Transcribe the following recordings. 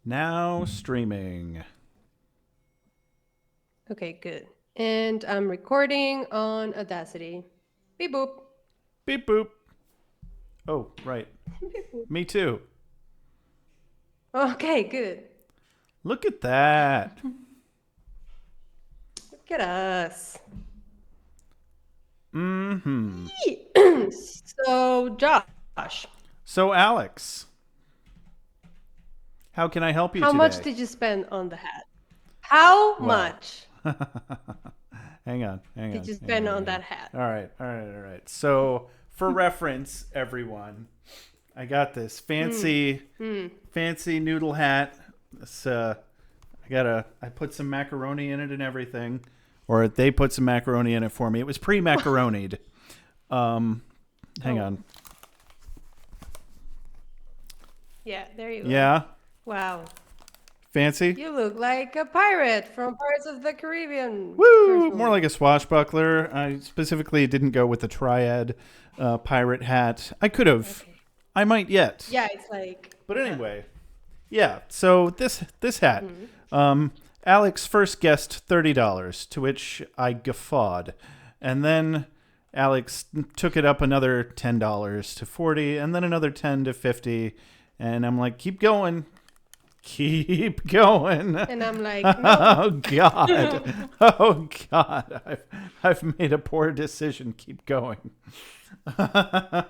Now streaming. Okay, good. And I'm recording on Audacity. Beep boop. Beep boop. Oh, right. Beep boop. Me too. Okay, good. Look at that. Look at us. Mm-hmm. So, Josh, So, Alex, how can I help you how much today? did you spend on the hat? How Well, much hang on. did you spend on that hat? All right. So, for reference, everyone, I got this fancy noodle hat. This, I put some macaroni in it and everything, or they put some macaroni in it for me. It was pre-macaronied. Hang on. Yeah, there you go. Yeah, Wow. fancy. You look like a pirate from Pirates of the Caribbean. Woo! First More movie. like a swashbuckler. I specifically didn't go with the triad pirate hat. I could have. Okay. I might yet. Yeah, it's like. But anyway, yeah. So this hat. Alex first guessed $30, to which I guffawed, and then Alex took it up another $10 to 40, and then another 10 to 50, and I'm like, keep going. Keep going. And I'm like, no. Oh God. Oh God. I've made a poor decision. Keep going. No.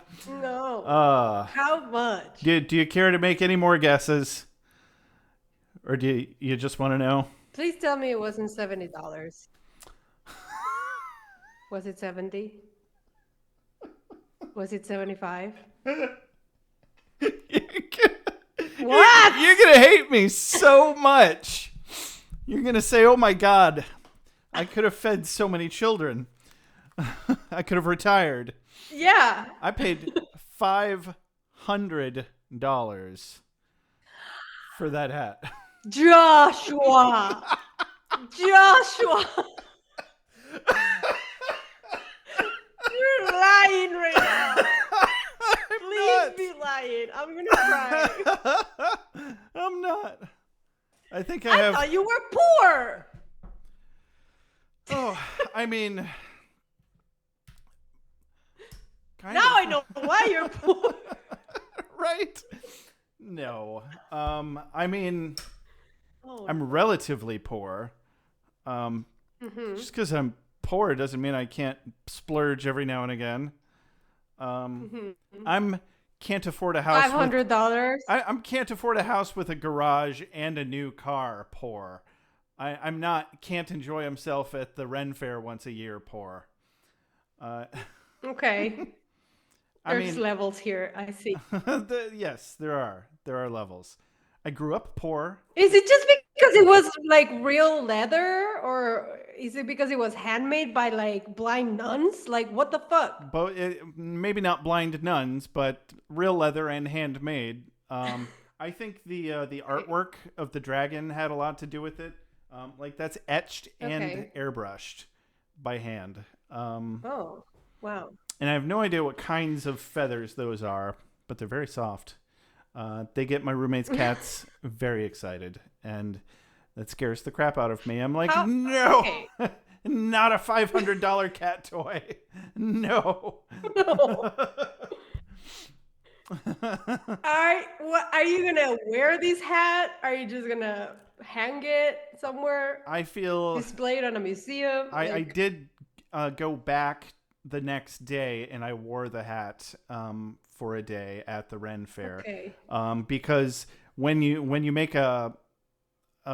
How much? Do you care to make any more guesses? Or do you just want to know? Please tell me it wasn't $70. Was it 70? Was it 75? What? You're going to hate me so much. You're going to say, oh my God, I could have fed so many children. I could have retired. Yeah. I paid $500 for that hat. Joshua. Joshua. You're lying right now. Please be lying. I'm going to cry. I'm not. I think I thought you were poor. Oh, I mean. Now I know why you're poor. Right? No. I mean, Oh, I'm relatively poor. Just because I'm poor doesn't mean I can't splurge every now and again. I'm can't afford a house. $500. I'm can't afford a house with a garage and a new car. Poor. I'm not can't enjoy himself at the Ren Fair once a year. Poor. Okay. There's levels here. I see. Yes, there are levels. I grew up poor. Is it just because it was like real leather, or is it because it was handmade by like blind nuns? Like, what the fuck? But maybe not blind nuns, but real leather and handmade. I think the artwork of the dragon had a lot to do with it. Like that's etched and airbrushed by hand. Oh, wow. And I have no idea what kinds of feathers those are, but they're very soft. They get my roommate's cats very excited, and that scares the crap out of me. I'm like, no, not a $500 cat toy. No. No. Are you gonna wear this hat? Are you just gonna hang it somewhere? I feel display it on a museum. I did go back the next day, and I wore the hat for a day at the Ren Fair. Okay. Because when you make a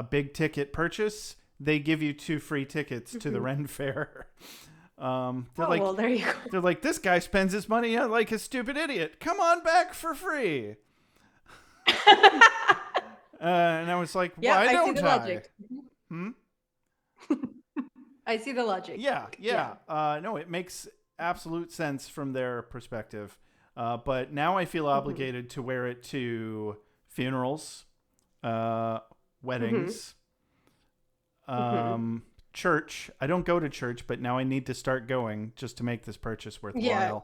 big ticket purchase, they give you 2 free tickets to the Ren Fair. Well, there you go. They're like, this guy spends his money like a stupid idiot. Come on back for free. And I was like, yeah, why don't see the logic. I see the logic. Yeah. No, it makes absolute sense from their perspective. But now I feel obligated to wear it to funerals, weddings, church. I don't go to church, but now I need to start going just to make this purchase worthwhile. Yeah,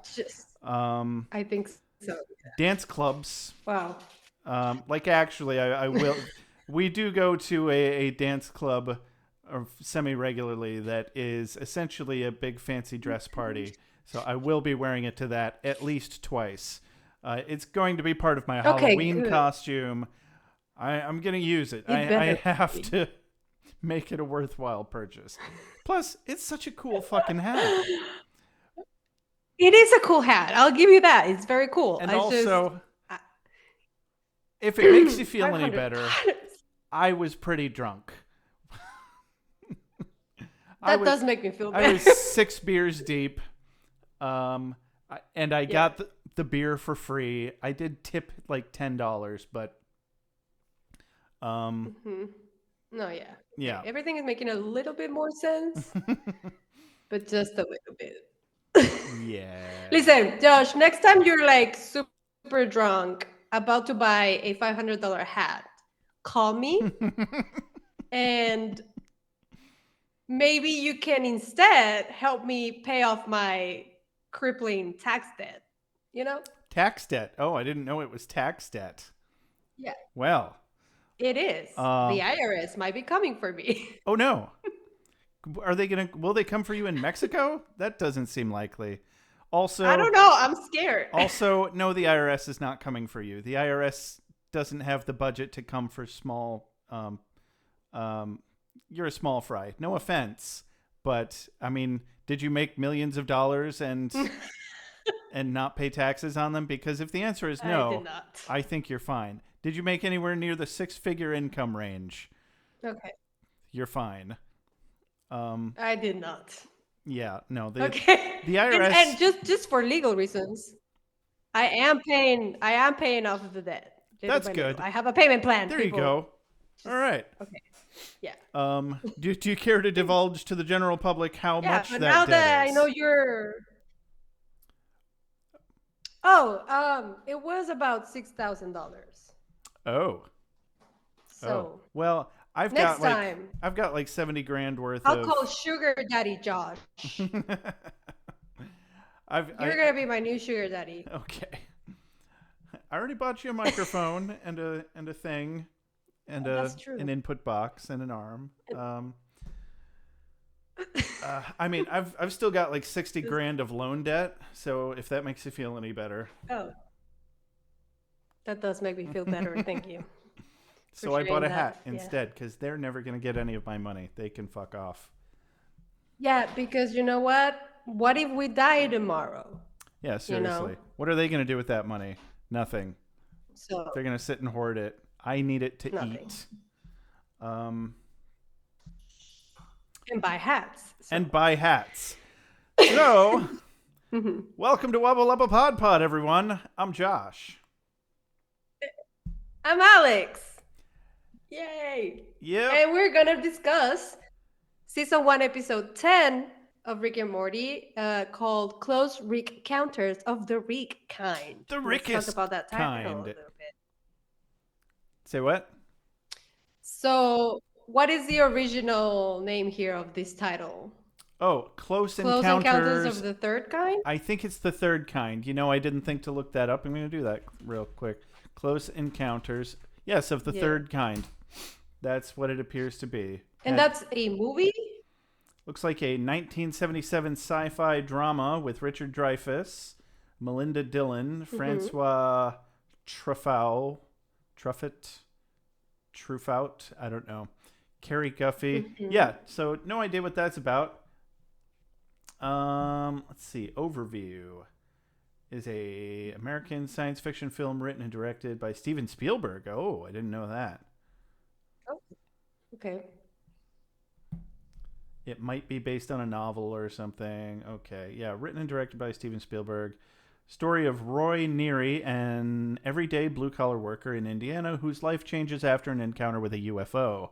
I think so. Dance clubs. Wow. Like actually, I will. we do go to a dance club semi-regularly that is essentially a big fancy dress party. So I will be wearing it to that at least twice. It's going to be part of my Okay, Halloween good. costume. I'm going to use it. It I better have be. to make it a worthwhile purchase. Plus, it's such a cool fucking hat. It is a cool hat. I'll give you that. It's very cool. And I just also, if it makes you feel any $500. better, I was pretty drunk. That does make me feel I better. was 6 beers deep, and I Yeah. got the beer for free. I did tip like $10, but No, yeah. yeah. Everything is making a little bit more sense, but just a little bit. Yeah. Listen, Josh, next time you're like super drunk, about to buy a $500 hat, call me and maybe you can instead help me pay off my crippling tax debt. You know? Tax debt. Oh, I didn't know it was tax debt. Yeah, Well, it is. The IRS might be coming for me. oh no. Will they come for you in Mexico? That doesn't seem likely. Also, I don't know. I'm scared. Also, no, the IRS is not coming for you. The IRS doesn't have the budget to come for small. You're a small fry. No offense, but I mean, did you make millions of dollars and not pay taxes on them? Because if the answer is no, I did not. I think you're fine. Did you make anywhere near the 6-figure income range? Okay. You're fine. I did not. Yeah, no. Okay. The IRS and just for legal reasons, I am paying off of the debt. That's good. I have a payment plan. There you go. All right. Okay. Yeah. Do you care to divulge to the general public how much but that now debt that is? I know you're it was about $6,000. Oh. So well, I've next got time like 70 grand worth I'll of call Sugar Daddy Josh. You're gonna be my new sugar daddy. Okay. I already bought you a microphone and a thing and That's true. an input box and an arm. I mean, I've still got like 60 grand of loan debt, so if that makes you feel any better. Oh. That does make me feel better. Thank you. So I bought a hat Yeah. instead because they're never going to get any of my money. They can fuck off. Yeah, because you know what? What if we die tomorrow? Yeah, seriously. What are they going to do with that money? Nothing. So They're going to sit and hoard it. I need it to Nothing. eat. And buy hats. And buy hats. So, welcome to Wubba Lubba PodPod, everyone. I'm Josh. I'm Alex. Yay. Yep. And we're going to discuss season 1, episode 10 of Rick and Morty, called Close Encounters of the Rick Kind. The Let's Rickest talk about that title kind. a little bit. Say what? So, what is the original name here of this title? Oh, Close Close Encounters of the Third Kind? I think it's the third kind. You know, I didn't think to look that up. I'm going to do that real quick. Close Encounters. Yes, of the third kind. That's what it appears to be. And that's a movie? Looks like a 1977 sci-fi drama with Richard Dreyfuss, Melinda Dillon, Francois Truffaut, I don't know, Carrie Guffey. Yeah, so no idea what that's about. Let's see. Overview is a American science fiction film written and directed by Steven Spielberg. Oh, I didn't know that. Oh, okay. It might be based on a novel or something. Okay, yeah, written and directed by Steven Spielberg. Story of Roy Neary, an everyday blue-collar worker in Indiana whose life changes after an encounter with a UFO.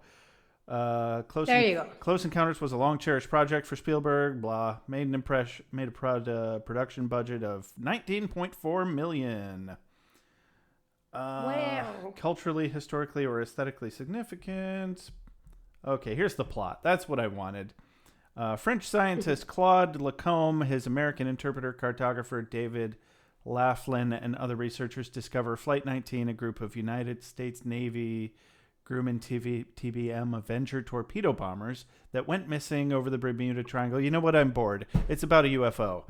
There you go. Close Encounters was a long-cherished project for Spielberg. Blah. Made a production budget of $19.4 million. Wow. Culturally, historically, or aesthetically significant. Okay, here's the plot. That's what I wanted. French scientist Claude Lacombe, his American interpreter, cartographer David Laughlin, and other researchers discover Flight 19, a group of United States Navy Grumman TBM Avenger torpedo bombers that went missing over the Bermuda Triangle. You know what? I'm bored. It's about a UFO.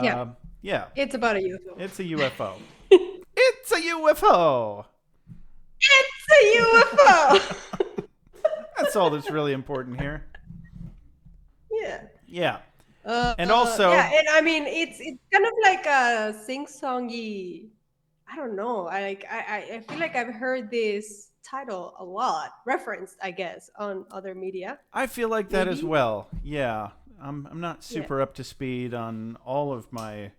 Yeah. Yeah. It's about a UFO. It's a UFO. It's a UFO. It's a UFO. That's all that's really important here. Yeah. Yeah. And also, yeah, and I mean, it's kind of like a sing-songy. I don't know. I feel like I've heard this title a lot, referenced, I guess, on other media. I feel like that as Maybe? well. Yeah. I'm not Yeah. super up to speed on all of my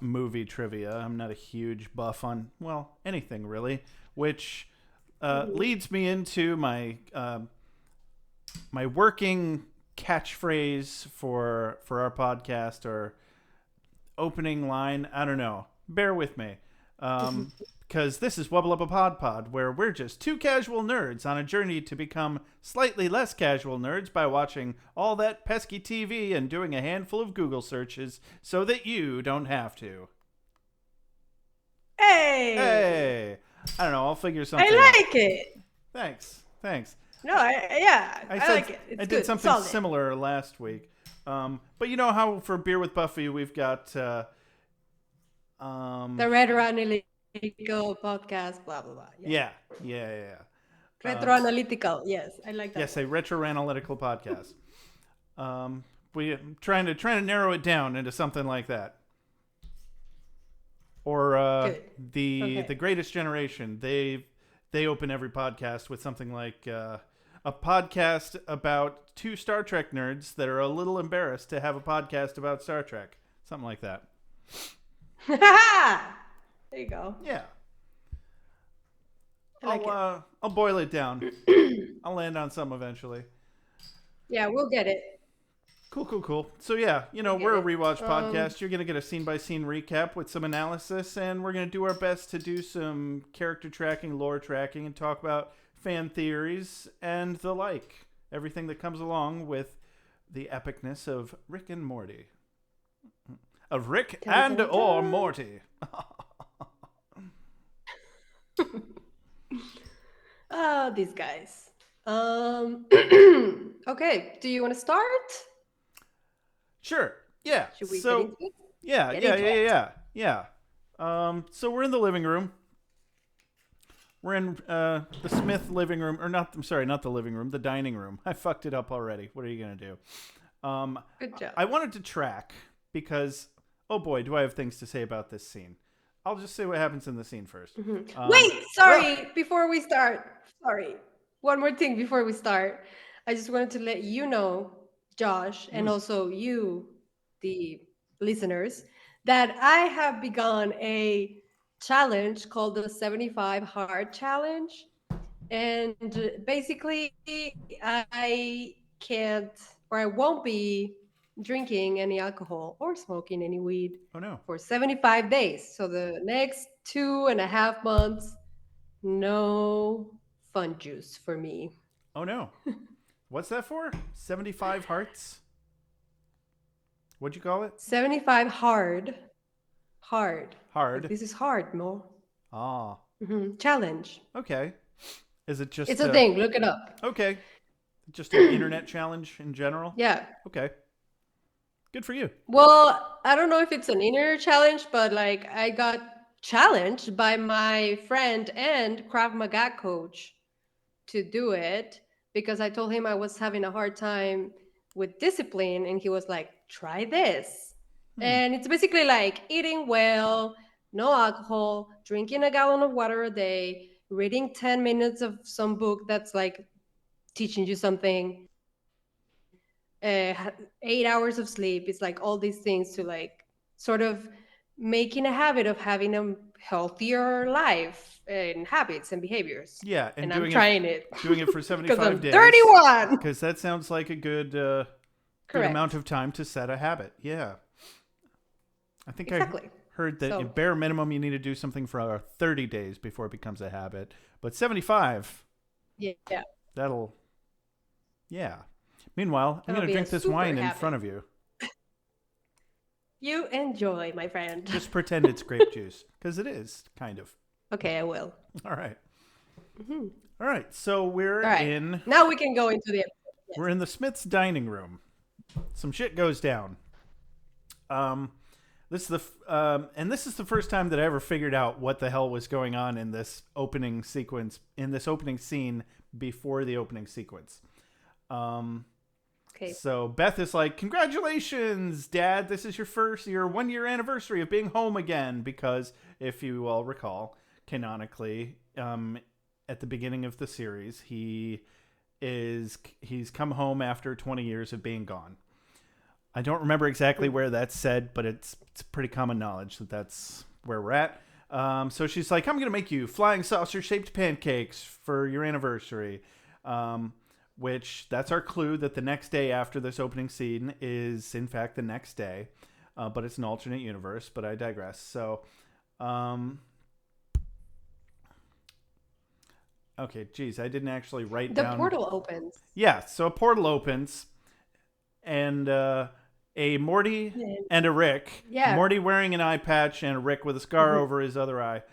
movie trivia. I'm not a huge buff on, well, anything really, which leads me into my my working catchphrase for our podcast or opening line. I don't know. Bear with me. Because this is Wubba Lubba PodPod, where we're just two casual nerds on a journey to become slightly less casual nerds by watching all that pesky TV and doing a handful of Google searches so that you don't have to. Hey. Hey! I don't know, I'll figure something I out. like it. Thanks. No, I like it. It's I did good. something Solid. similar last week. But you know how for Beer with Buffy we've got The Retro-Analytical podcast, blah, blah, blah. yeah. Retro-Analytical, yes. I like that. Yes, a retro analytical podcast. We trying to narrow it down into something like that. Or the Greatest Generation. They open every podcast with something like a podcast about two Star Trek nerds that are a little embarrassed to have a podcast about Star Trek. Something like that. There you go. Yeah. I like it. I'll boil it down. I'll land on some eventually. Yeah, we'll get it. Cool. So yeah, you know, Okay. we're a rewatch podcast. You're going to get a scene-by-scene recap with some analysis, and we're going to do our best to do some character tracking, lore tracking, and talk about fan theories and the like. Everything that comes along with the epicness of Rick and Morty. Of Rick Dun, dun, or dun. Morty. Oh, these guys. Okay, do you want to start? Sure. Yeah. Should we so, get into it? Yeah, Get into it. yeah. So we're in the living room. We're in the Smith living room, or not? I'm sorry, not the living room, the dining room. I fucked it up already. What are you gonna do? Good job. I wanted to track because, oh boy, do I have things to say about this scene. I'll just say what happens in the scene first. Wait, sorry, before we start. Sorry. One more thing before we start. I just wanted to let you know, Josh, and also you, the listeners, that I have begun a challenge called the 75 Hard Challenge. And basically, I can't, or I won't be drinking any alcohol or smoking any weed Oh no. for 75 days. So the next 2.5 months, no fun juice for me. Oh no. What's that for? 75 hearts? What'd you call it? 75 hard. Hard. Hard. This is hard, Mo. Ah. Challenge. Okay. Is it just It's a thing. Look it up. Okay. Just an internet challenge in general? Yeah. Okay. Good for you. Well, I don't know if it's an inner challenge, but like I got challenged by my friend and Krav Maga coach to do it because I told him I was having a hard time with discipline, and he was like, try this. And it's basically like eating well, no alcohol, drinking a gallon of water a day, reading 10 minutes of some book that's like teaching you something, 8 hours of sleep. It's like all these things to like sort of making a habit of having a healthier life and habits and behaviors. Yeah, And doing I'm trying it. Doing it for 75 Because I'm days. 31. Because that sounds like a good Correct. amount of time to set a habit. Yeah. I think Exactly. I heard that So- at bare minimum you need to do something for 30 days before it becomes a habit. But 75, Yeah. that'll... Yeah. Meanwhile, I'm That'll going to be a drink this super wine in habit. front of you. You enjoy, my friend. Just pretend it's grape juice. Because it is, kind of. Okay, I will. All right. All right, so All right. Now we can go into the episode. Yes. we're in the Smiths' dining room. Some shit goes down. Um, this is the first time that I ever figured out what the hell was going on in this opening sequence, in this opening scene before the opening sequence. Okay. So Beth is like, "Congratulations, Dad! This is your 1 year anniversary of being home again." Because if you all recall, canonically, at the beginning of the series, he's come home after 20 years of being gone. I don't remember exactly where that's said, but it's pretty common knowledge that that's where we're at. So she's like, "I'm going to make you flying saucer shaped pancakes for your anniversary." Which that's our clue that the next day after this opening scene is in fact the next day. But it's an alternate universe, but I digress. So, okay, geez, I didn't actually write down. The portal opens. Yeah, so a portal opens, and a Morty and a Rick. Yeah. Morty wearing an eye patch and a Rick with a scar over his other eye.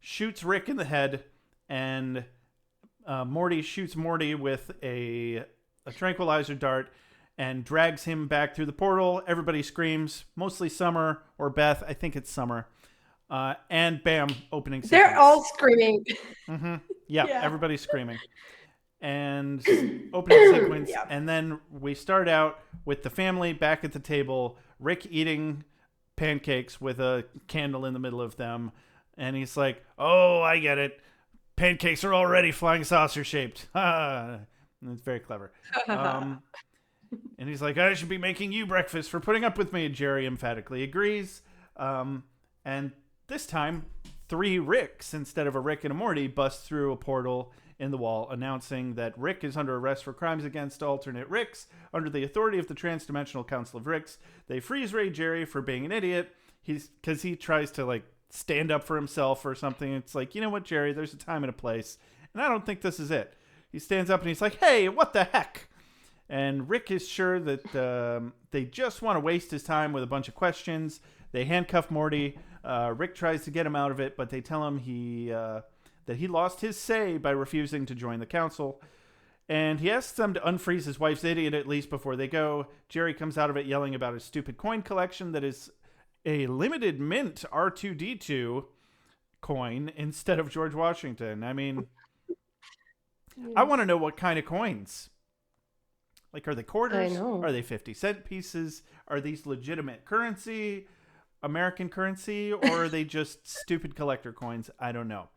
Shoots Rick in the head, and Morty shoots Morty with a tranquilizer dart and drags him back through the portal. Everybody screams, mostly Summer or Beth. I think it's Summer. And bam, opening sequence. They're all screaming. Mm-hmm. Yeah, everybody's screaming. And opening sequence. Yeah. And then we start out with the family back at the table, Rick eating pancakes with a candle in the middle of them. And he's like, "Oh, I get it. Pancakes are already flying saucer shaped." It's very clever. And he's like, "I should be making you breakfast for putting up with me." And Jerry emphatically agrees. And this time, 3 Ricks instead of a Rick and a Morty bust through a portal in the wall, announcing that Rick is under arrest for crimes against alternate Ricks under the authority of the Transdimensional Council of Ricks. They freeze Ray Jerry for being an idiot. Because he tries to like stand up for himself or something. It's like, "You know what, Jerry, there's a time and a place, and I don't think this is it." He stands up and he's like, "Hey, what the heck?" And Rick is sure that they just want to waste his time with a bunch of questions. They handcuff Morty. Rick tries to get him out of it, but they tell him that he lost his say by refusing to join the council. And he asks them to unfreeze his wife's idiot at least before they go. Jerry comes out of it yelling about his stupid coin collection that is a limited mint R2D2 coin instead of George Washington. I mean, I want to know what kind of coins. Like, are they quarters? I know. Are they 50-cent pieces? Are these legitimate currency, American currency, or are they just stupid collector coins? I don't know.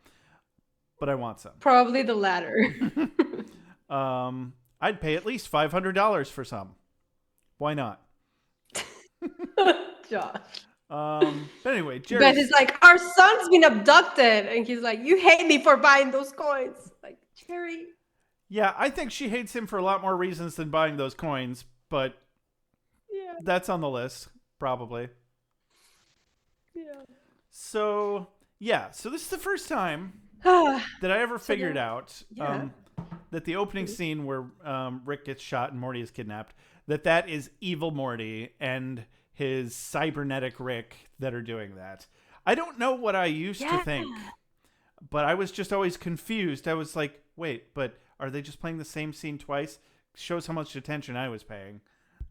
But I want some. Probably the latter. I'd pay at least $500 for some. Why not? Josh. But anyway, Jerry. But it's like, "Our son's been abducted," and he's like, "You hate me for buying those coins." Like, Jerry. Yeah, I think she hates him for a lot more reasons than buying those coins, but that's on the list, probably. Yeah. So this is the first time that I ever figured out that the opening scene where Rick gets shot and Morty is kidnapped, that is evil Morty and his cybernetic Rick that are doing that. I don't know what I used to think, but I was just always confused. I was like, wait, but are they just playing the same scene twice? Shows how much attention I was paying.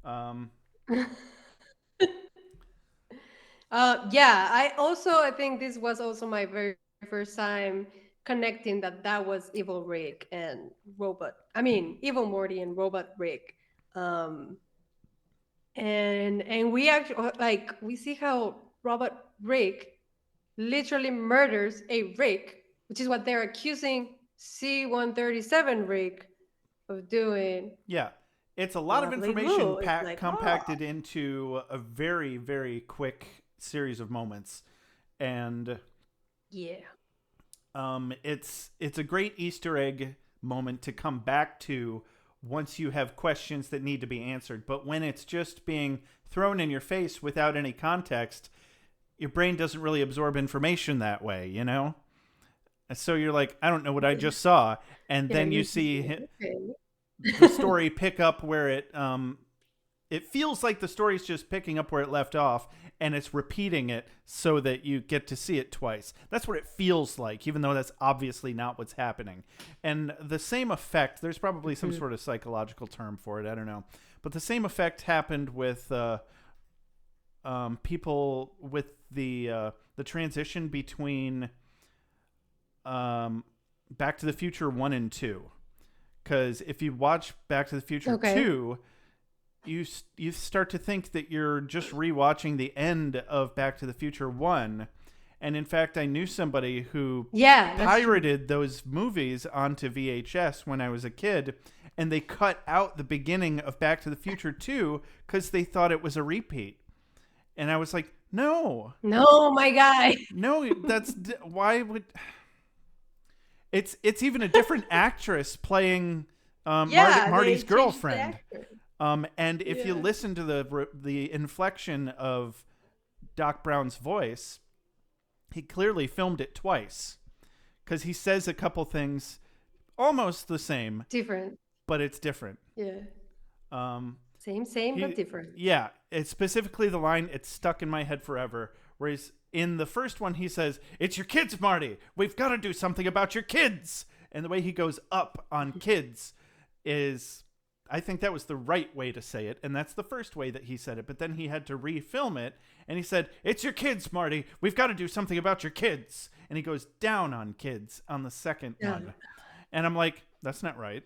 I think this was also my very first time connecting that was evil Rick and evil Morty and robot Rick. And we actually we see how robot Rick literally murders a Rick, which is what they're accusing C-137 Rick of doing. Yeah. It's a lot of information compacted into a very, very quick series of moments. And it's a great Easter egg moment to come back to once you have questions that need to be answered. But when it's just being thrown in your face without any context, your brain doesn't really absorb information that way, you know? And so you're like, I don't know what I just saw. And then you see the story pick up where it it feels like the story's just picking up where it left off, and it's repeating it so that you get to see it twice. That's what it feels like, even though that's obviously not what's happening. And the same effect, there's probably some sort of psychological term for it, I don't know. But the same effect happened with people with the transition between Back to the Future 1 and 2. Because if you watch Back to the Future 2, you start to think that you're just rewatching the end of Back to the Future 1. And in fact, I knew somebody who pirated those movies onto VHS when I was a kid, and they cut out the beginning of Back to the Future 2 because they thought it was a repeat. And I was like, no, my guy. No, that's why would it's even a different actress playing Marty's girlfriend. And if you listen to the inflection of Doc Brown's voice, he clearly filmed it twice because he says a couple things almost the same, different, but it's different. Yeah. Same, but different. Yeah, it's specifically the line, it's stuck in my head forever, where he's, in the first one, he says, "It's your kids, Marty. We've got to do something about your kids." And the way he goes up on kids is, I think that was the right way to say it, and that's the first way that he said it. But then he had to refilm it, and he said, "It's your kids, Marty. We've got to do something about your kids." And he goes down on kids on the second one. And I'm like, that's not right.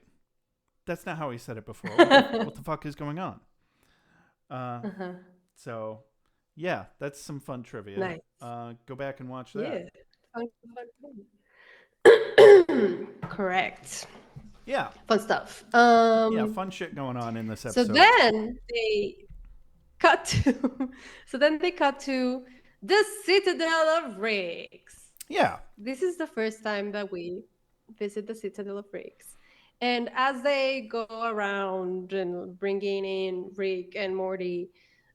That's not how he said it before. What the fuck is going on? So, yeah, that's some fun trivia. Nice. Go back and watch that. Yeah. Correct. Yeah. Fun stuff. Fun shit going on in this episode. So then they cut to the Citadel of Riggs. Yeah. This is the first time that we visit the Citadel of Riggs. And as they go around and bringing in Rick and Morty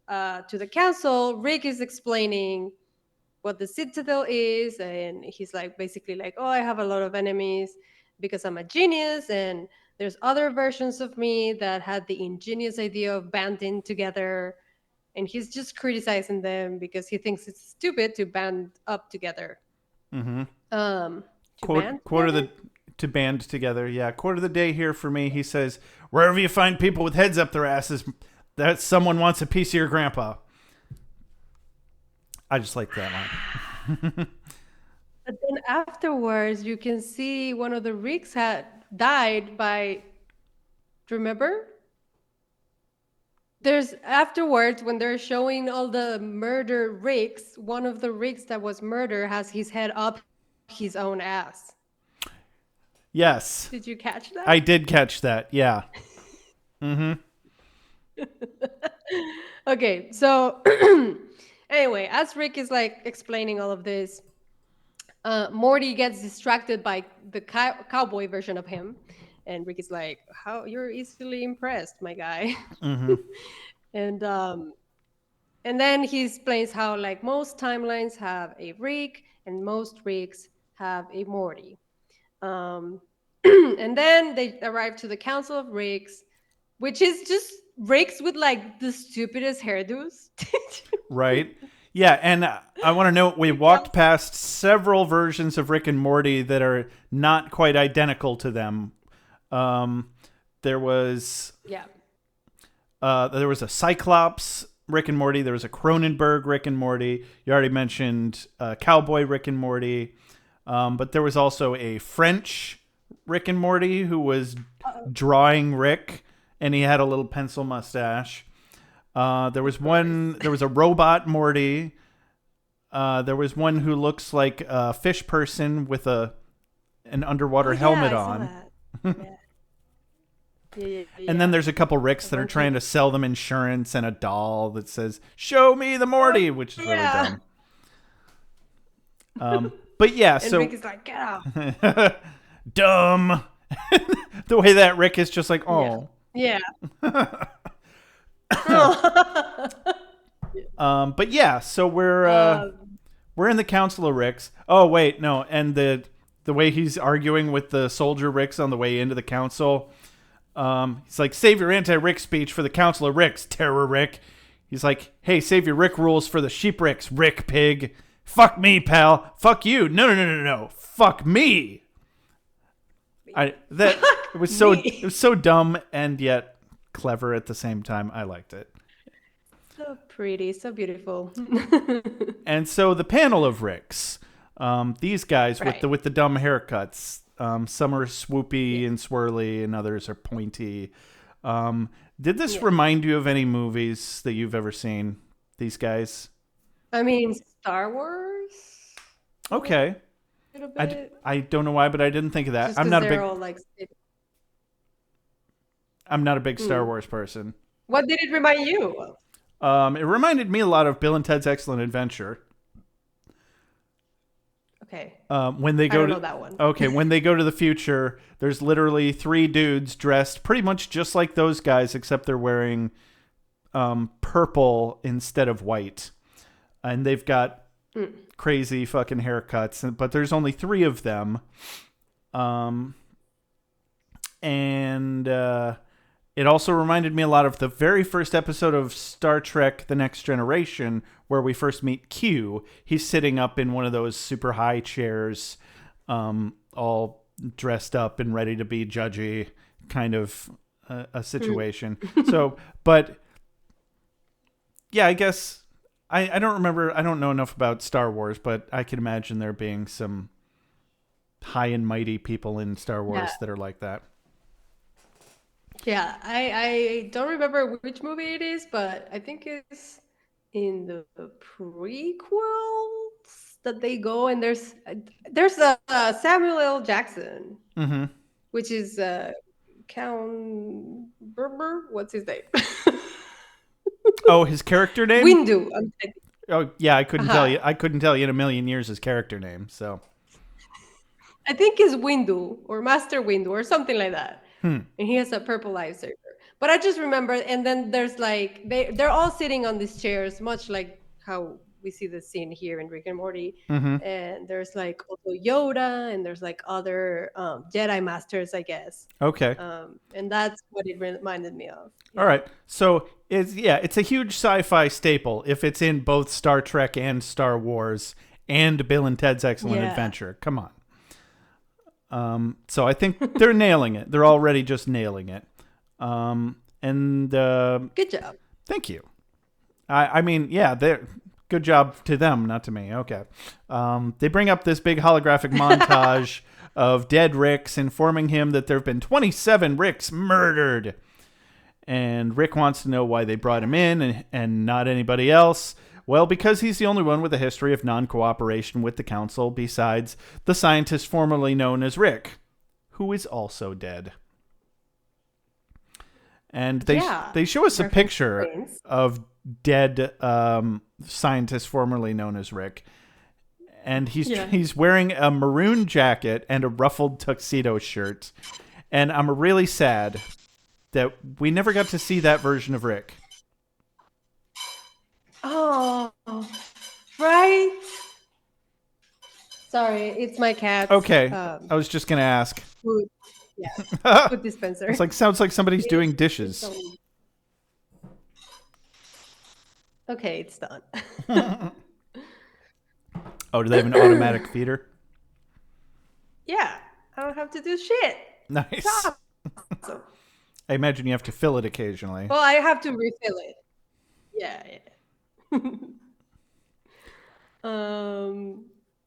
to the council, Rick is explaining what the Citadel is. And he's like, basically like, oh, I have a lot of enemies because I'm a genius. And there's other versions of me that had the ingenious idea of banding together. And he's just criticizing them because he thinks it's stupid to band up together. Mm-hmm. To band together. Yeah. Quote of the day here for me. He says, "Wherever you find people with heads up their asses, that someone wants a piece of your grandpa." I just like that line. But then afterwards, you can see one of the Ricks had died by, remember? There's afterwards, when they're showing all the murder Ricks, one of the Ricks that was murdered has his head up his own ass. Yes. Did you catch that? I did catch that. Yeah. Mm-hmm. Okay, so anyway, as Rick is like explaining all of this, Morty gets distracted by the cowboy version of him, and Rick is like, "How you're easily impressed, my guy." Mm-hmm. and then he explains how like most timelines have a Rick and most Ricks have a Morty. And then they arrive to the Council of Ricks, which is just Ricks with like the stupidest hairdos. Right. Yeah, and I want to note we walked past several versions of Rick and Morty that are not quite identical to them. There was a Cyclops Rick and Morty. There was a Cronenberg Rick and Morty. You already mentioned Cowboy Rick and Morty. But there was also a French Rick and Morty who was drawing Rick, and he had a little pencil mustache. There was a robot Morty. There was one who looks like a fish person with an underwater helmet on. Yeah. And then there's a couple Ricks that are trying to sell them insurance and a doll that says, "Show me the Morty," which is really dumb. But yeah, and so Rick is like, "Get out." Dumb. The way that Rick is just like, oh. Yeah. But yeah, so we're in the Council of Ricks. Oh wait, no, and the way he's arguing with the soldier Ricks on the way into the council, He's like, save your anti-Rick speech for the Council of Ricks, Terror Rick. He's like, hey, save your Rick rules for the Sheep Ricks, Rick Pig. Fuck me, pal. Fuck you. No. Fuck me. It was so dumb and yet clever at the same time. I liked it. So pretty, so beautiful. And so the panel of Ricks, these guys with the dumb haircuts, some are swoopy and swirly, and others are pointy. Did this remind you of any movies that you've ever seen? These guys. I mean, Star Wars. Okay. A little bit. I don't know why, but I didn't think of that. Just 'cause they're all like. I'm not a big Star Wars person. What did it remind you of? It reminded me a lot of Bill and Ted's Excellent Adventure. Okay. When they go I don't know that one. Okay, when they go to the future, there's literally 3 dudes dressed pretty much just like those guys, except they're wearing purple instead of white, and they've got crazy fucking haircuts. But there's only 3 of them, and it also reminded me a lot of the very first episode of Star Trek: The Next Generation, where we first meet Q. He's sitting up in one of those super high chairs, all dressed up and ready to be judgy, kind of a situation. So, but yeah, I guess I don't remember. I don't know enough about Star Wars, but I can imagine there being some high and mighty people in Star Wars that are like that. Yeah, I don't remember which movie it is, but I think it's in the prequels that they go, and there's a Samuel L. Jackson, which is Count Berber. What's his name? Oh, his character name? Windu. Oh yeah, I couldn't tell you. I couldn't tell you in a million years his character name. So I think it's Windu or Master Windu or something like that. And he has a purple lightsaber. But I just remember, and then there's like they're all sitting on these chairs, much like how we see the scene here in Rick and Morty. And there's like also Yoda, and there's like other Jedi masters, I guess. Okay. And that's what it reminded me of. All right. So it's a huge sci-fi staple if it's in both Star Trek and Star Wars and Bill and Ted's Excellent Adventure. Come on. So I think they're nailing it. They're already just nailing it. And good job. Thank you. I mean, yeah, they're good job to them, not to me. Okay. They bring up this big holographic montage of dead Ricks, informing him that there have been 27 Ricks murdered. And Rick wants to know why they brought him in and not anybody else. Well, because he's the only one with a history of non-cooperation with the council besides the scientist formerly known as Rick, who is also dead. And they show us a picture of dead scientist formerly known as Rick. And he's wearing a maroon jacket and a ruffled tuxedo shirt. And I'm really sad that we never got to see that version of Rick. Oh, right. Sorry, it's my cat. Okay, I was just gonna ask. Food, food dispenser. It's like sounds like somebody's doing dishes. Okay, it's done. Oh, do they have an automatic feeder? Yeah, I don't have to do shit. Nice. Awesome. I imagine you have to fill it occasionally. Well, I have to refill it. Yeah.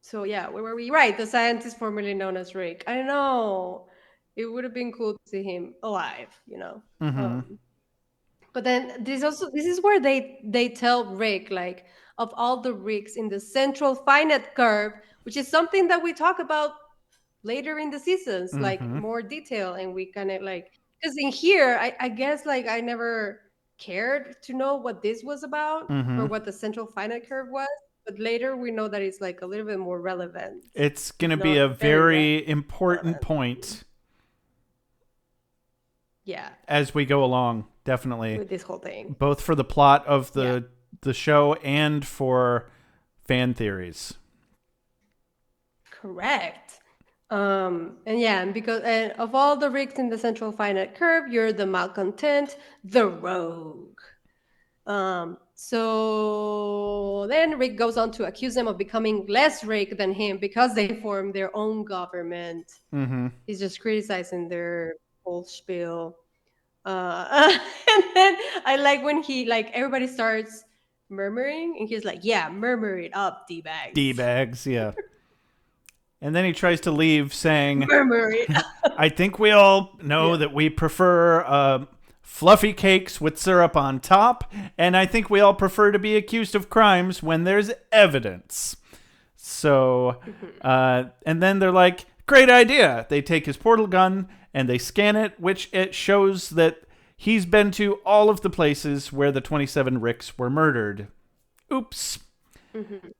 So yeah, where were we? Right, the scientist formerly known as Rick. I don't know. It would have been cool to see him alive, you know. But then this is where they tell Rick, like, of all the Ricks in the central finite curve, which is something that we talk about later in the seasons, like more detail, and we kind of like, because in here, I guess like I never cared to know what this was about or what the central finite curve was, but later we know that it's like a little bit more relevant. It's going to be a very important point. Yeah. As we go along, definitely. With this whole thing. Both for the plot of the show and for fan theories. Correct. And yeah, and because and of all the Ricks in the Central Finite Curve, you're the malcontent, the rogue. So then Rick goes on to accuse them of becoming less Rick than him because they formed their own government. Mm-hmm. He's just criticizing their whole spiel. And then I like when he like everybody starts murmuring, and he's like, "Yeah, murmur it up, d D bags, bags, yeah. And then he tries to leave saying, murmur it." I think we all know Yeah. that we prefer fluffy cakes with syrup on top, and I think we all prefer to be accused of crimes when there's evidence. So, and then they're like, great idea. They take his portal gun and they scan it, which it shows that he's been to all of the places where the 27 Ricks were murdered. Oops.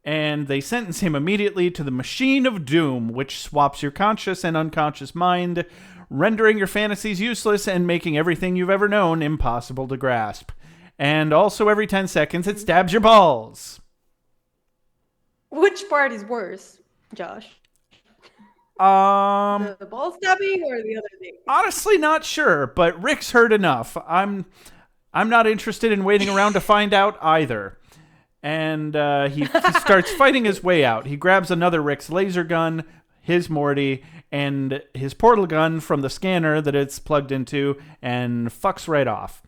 And they sentence him immediately to the Machine of Doom, which swaps your conscious and unconscious mind, rendering your fantasies useless and making everything you've ever known impossible to grasp. And also every 10 seconds, it stabs your balls. Which part is worse, Josh? Um, The ball stabbing or the other thing? honestly, not sure, but Rick's heard enough. I'm not interested in waiting around to find out either. And he starts fighting his way out. He grabs another Rick's laser gun, his Morty, and his portal gun from the scanner that it's plugged into, and fucks right off.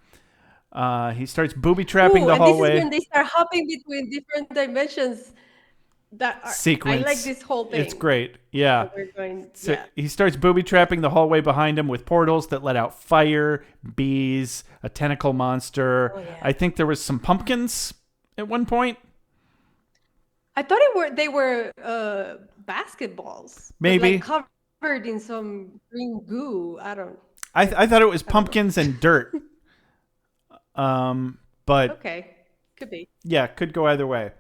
He starts booby trapping Ooh, the and this is hallway. when they start hopping between different dimensions. I like Sequence. this whole thing. It's great. Yeah. So we're going, So yeah. he starts booby trapping the hallway behind him with portals that let out fire, bees, a tentacle monster. Oh, yeah. I think there was some pumpkins at one point. I thought they were basketballs. But, Maybe. like covered in some green goo. I don't. I thought it was pumpkins and dirt. But Okay, could be. yeah, could go either way.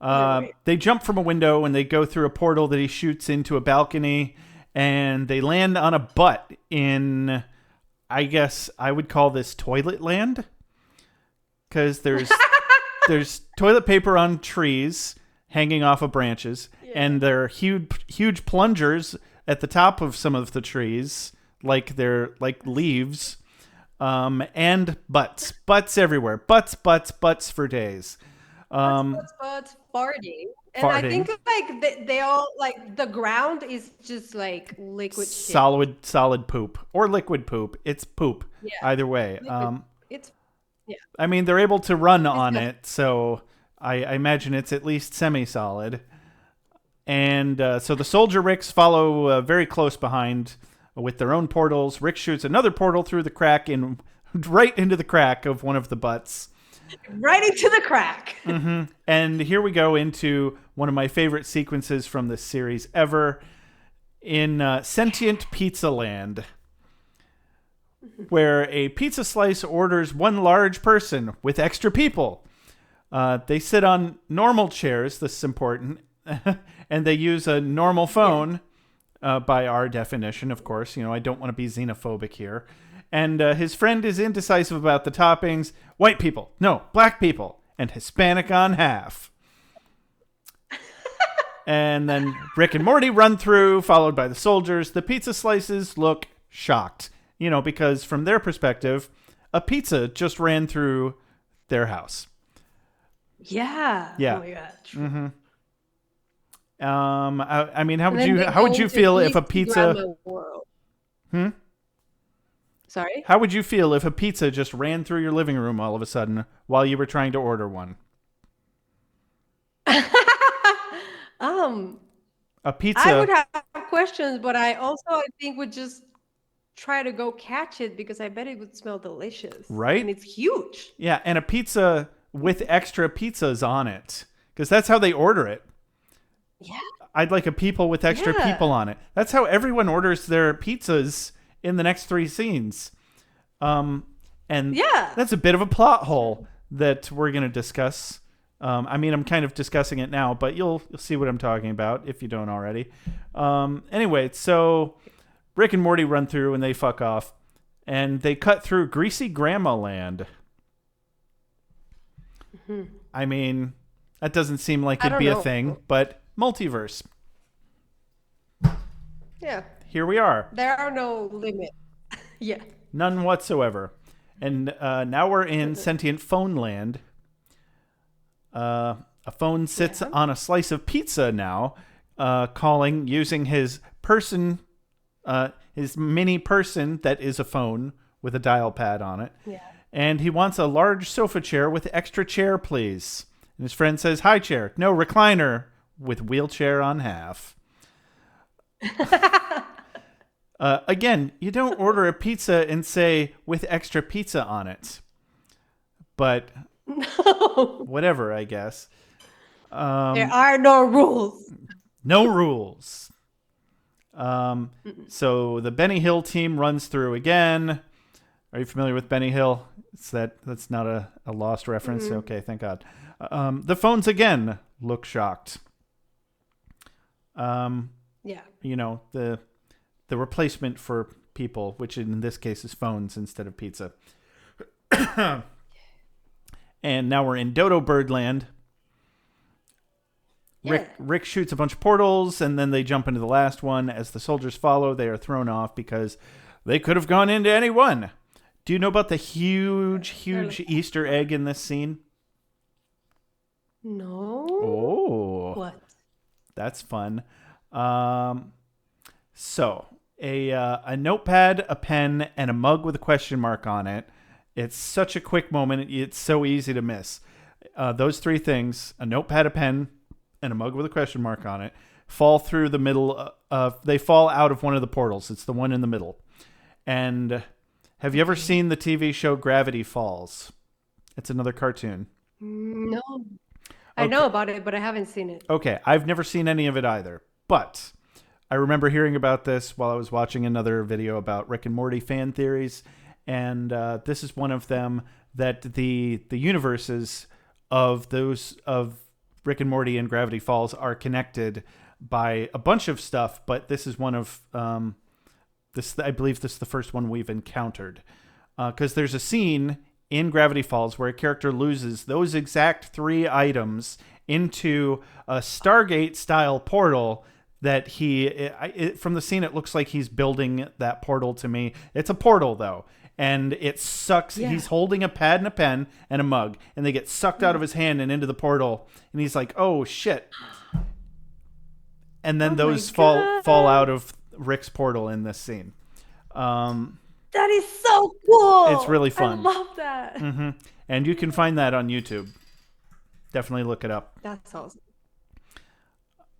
Either way. They jump from a window and they go through a portal that he shoots into a balcony, and they land on a butt in, I guess I would call this toilet land, because there's toilet paper on trees hanging off of branches, and there are huge plungers at the top of some of the trees, like they're like leaves, and butts everywhere, butts for days. But farting. And I think like they all like the ground is just like liquid shit. Solid poop or liquid poop. It's poop. Yeah. Either way. It's I mean, they're able to run on disgusting. it, so I imagine it's at least semi-solid. And so the soldier Ricks follow very close behind with their own portals. Rick shoots another portal through the crack right into the crack of one of the butts. Right into the crack. And here we go into one of my favorite sequences from this series ever, in Sentient Pizza Land, where a pizza slice orders one large person with extra people. They sit on normal chairs, this is important, and they use a normal phone, by our definition, of course. I don't want to be xenophobic here. And his friend is indecisive about the toppings. White people, no, black people, and Hispanic on half. And then Rick and Morty run through, followed by the soldiers. The pizza slices look shocked, because from their perspective, a pizza just ran through their house. Yeah. Yeah. Oh my god. True. I mean, how And would then you they how would go you to feel if a Big pizza? Grandma World. Sorry. How would you feel if a pizza just ran through your living room all of a sudden while you were trying to order one? A pizza. I would have questions, but I think would just try to go catch it because I bet it would smell delicious. Right? And it's huge. Yeah, and a pizza with extra pizzas on it, because that's how they order it. Yeah. I'd like a people with extra people on it. That's how everyone orders their pizzas in the next 3 scenes. And that's a bit of a plot hole that we're going to discuss. I mean, I'm kind of discussing it now, but you'll see what I'm talking about if you don't already. Anyway, so Rick and Morty run through and they fuck off. And they cut through Greasy Grandma Land. I mean, that doesn't seem like it'd be a thing, but multiverse. Yeah. here we are. There are no limits. Yeah. None whatsoever. And now we're in sentient phone land. A phone sits Yeah. on a slice of pizza now, calling using his mini person that is a phone with a dial pad on it. Yeah. And he wants a large sofa chair with extra chair, please. And his friend says, "High chair, no recliner with wheelchair on half." Again, you don't order a pizza and say with extra pizza on it. But No. whatever, I guess. There are no rules. No rules. So the Benny Hill team runs through again. Are you familiar with Benny Hill? That's not a lost reference. Mm-hmm. Okay, thank God. The phones again look shocked. Yeah. You know, the replacement for people, which in this case is phones instead of pizza. And now we're in Dodo Birdland. Yeah. Rick shoots a bunch of portals, and then they jump into the last one. As the soldiers follow, they are thrown off because they could have gone into any one. Do you know about the huge Easter egg in this scene? No. Oh. What? That's fun. So, a notepad, a pen, and a mug with a question mark on it. It's such a quick moment. It's so easy to miss. Those three things, a notepad, a pen, and a mug with a question mark on it, fall through the middle they fall out of one of the portals. It's the one in the middle. And have you ever seen the TV show Gravity Falls? It's another cartoon. No. I know about it, but I haven't seen it. Okay, I've never seen any of it either. But I remember hearing about this while I was watching another video about Rick and Morty fan theories. And this is one of them, that the universes of Rick and Morty and Gravity Falls are connected by a bunch of stuff, but this is one of this. I believe this is the first one we've encountered, because there's a scene in Gravity Falls where a character loses those exact three items into a Stargate style portal that from the scene it looks like he's building that portal to me. It's a portal though. And it sucks. Yeah. He's holding a pad and a pen and a mug, and they get sucked out of his hand and into the portal. And he's like, "Oh shit!" And then those fall out of Rick's portal in this scene. That is so cool. It's really fun. I love that. Mm-hmm. And you can find that on YouTube. Definitely look it up. That's awesome.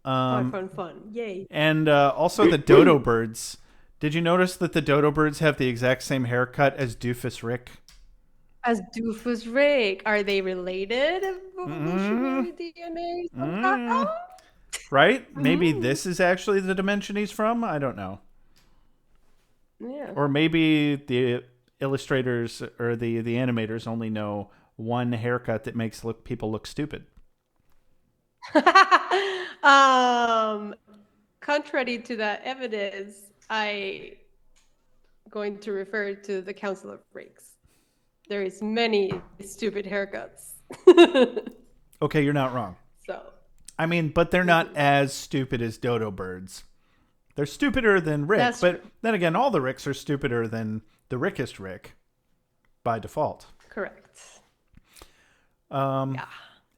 Fun! Yay! And also the Dodo Birds. Did you notice that the Dodo Birds have the exact same haircut as Doofus Rick? As Doofus Rick. Are they related? Evolutionary DNA somehow? Right? Maybe this is actually the dimension he's from? I don't know. Yeah. Or maybe the illustrators or the animators only know one haircut that makes people look stupid. Contrary to that evidence, I going to refer to the Council of Ricks. There is many stupid haircuts. Okay, you're not wrong. So, I mean, but they're not as stupid as Dodo Birds. They're stupider than Rick, but then again, all the Ricks are stupider than the Rickest Rick by default. Correct. Yeah.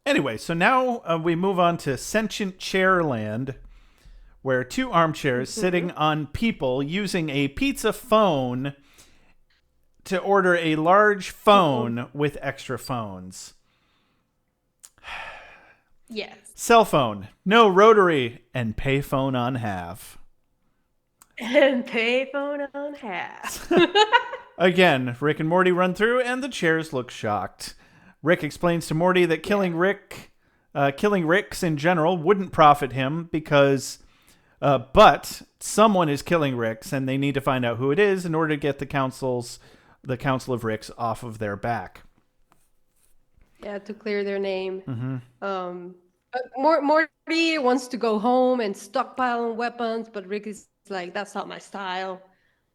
Anyway, so now we move on to Sentient Chair Land, where two armchairs sitting on people using a pizza phone to order a large phone with extra phones. Yes. Cell phone, no rotary, and payphone on half. And payphone on half. Again, Rick and Morty run through, and the chairs look shocked. Rick explains to Morty that killing Ricks in general wouldn't profit him because, but someone is killing Ricks, and they need to find out who it is in order to get the Council of Ricks off of their back. Yeah, to clear their name. Morty wants to go home and stockpile on weapons, but Rick is like, that's not my style.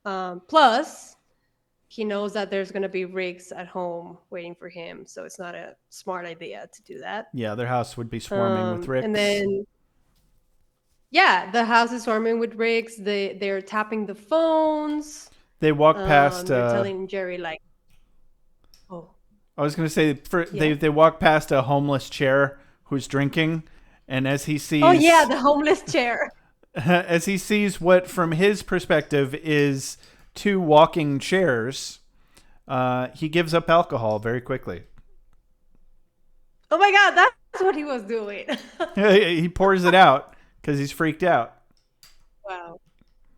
Plus, he knows that there's going to be Ricks at home waiting for him, so it's not a smart idea to do that. Yeah, their house would be swarming with Ricks. And then, Yeah, the house is swarming with ricks. They're tapping the phones. They walk past. They're telling Jerry like, "Oh, I was going to say yeah, they walk past a homeless chair who's drinking, and as he oh yeah, sees the homeless chair." as he sees what from his perspective is two walking chairs, he gives up alcohol very quickly. Oh my God, that's what he was doing. He pours it out because he's freaked out. Wow.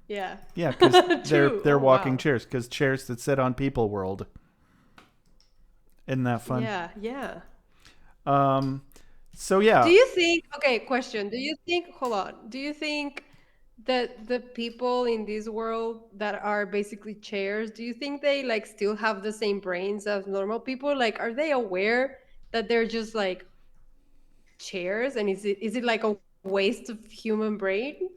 Yeah. Yeah, because True. they're Oh walking wow. chairs, because chairs that sit on people world. Isn't that fun? Yeah. Yeah. Um, so Do yeah, you think, okay, question. Do you think, hold on, do you think that the people in this world that are basically chairs, do you think they like still have the same brains as normal people? Like, are they aware that they're just like chairs? And is it like a waste of human brain?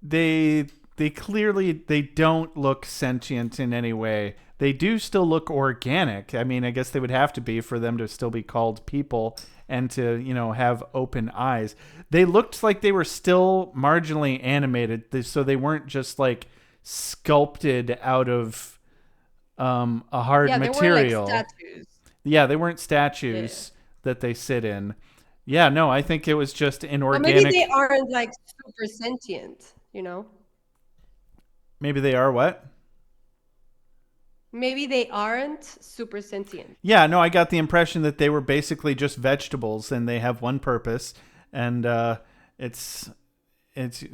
they they clearly they don't look sentient in any way. They do still look organic. I mean, I guess they would have to be for them to still be called people and to, have open eyes. They looked like they were still marginally animated, so they weren't just like sculpted out of a hard Yeah, they weren't like material. statues. Yeah, they weren't Yeah. statues that they sit in. Yeah, no, I think it was just an But maybe they organic. aren't like super sentient? Maybe they are what? Maybe they aren't super sentient. Yeah, no, I got the impression that they were basically just vegetables and they have one purpose, and it's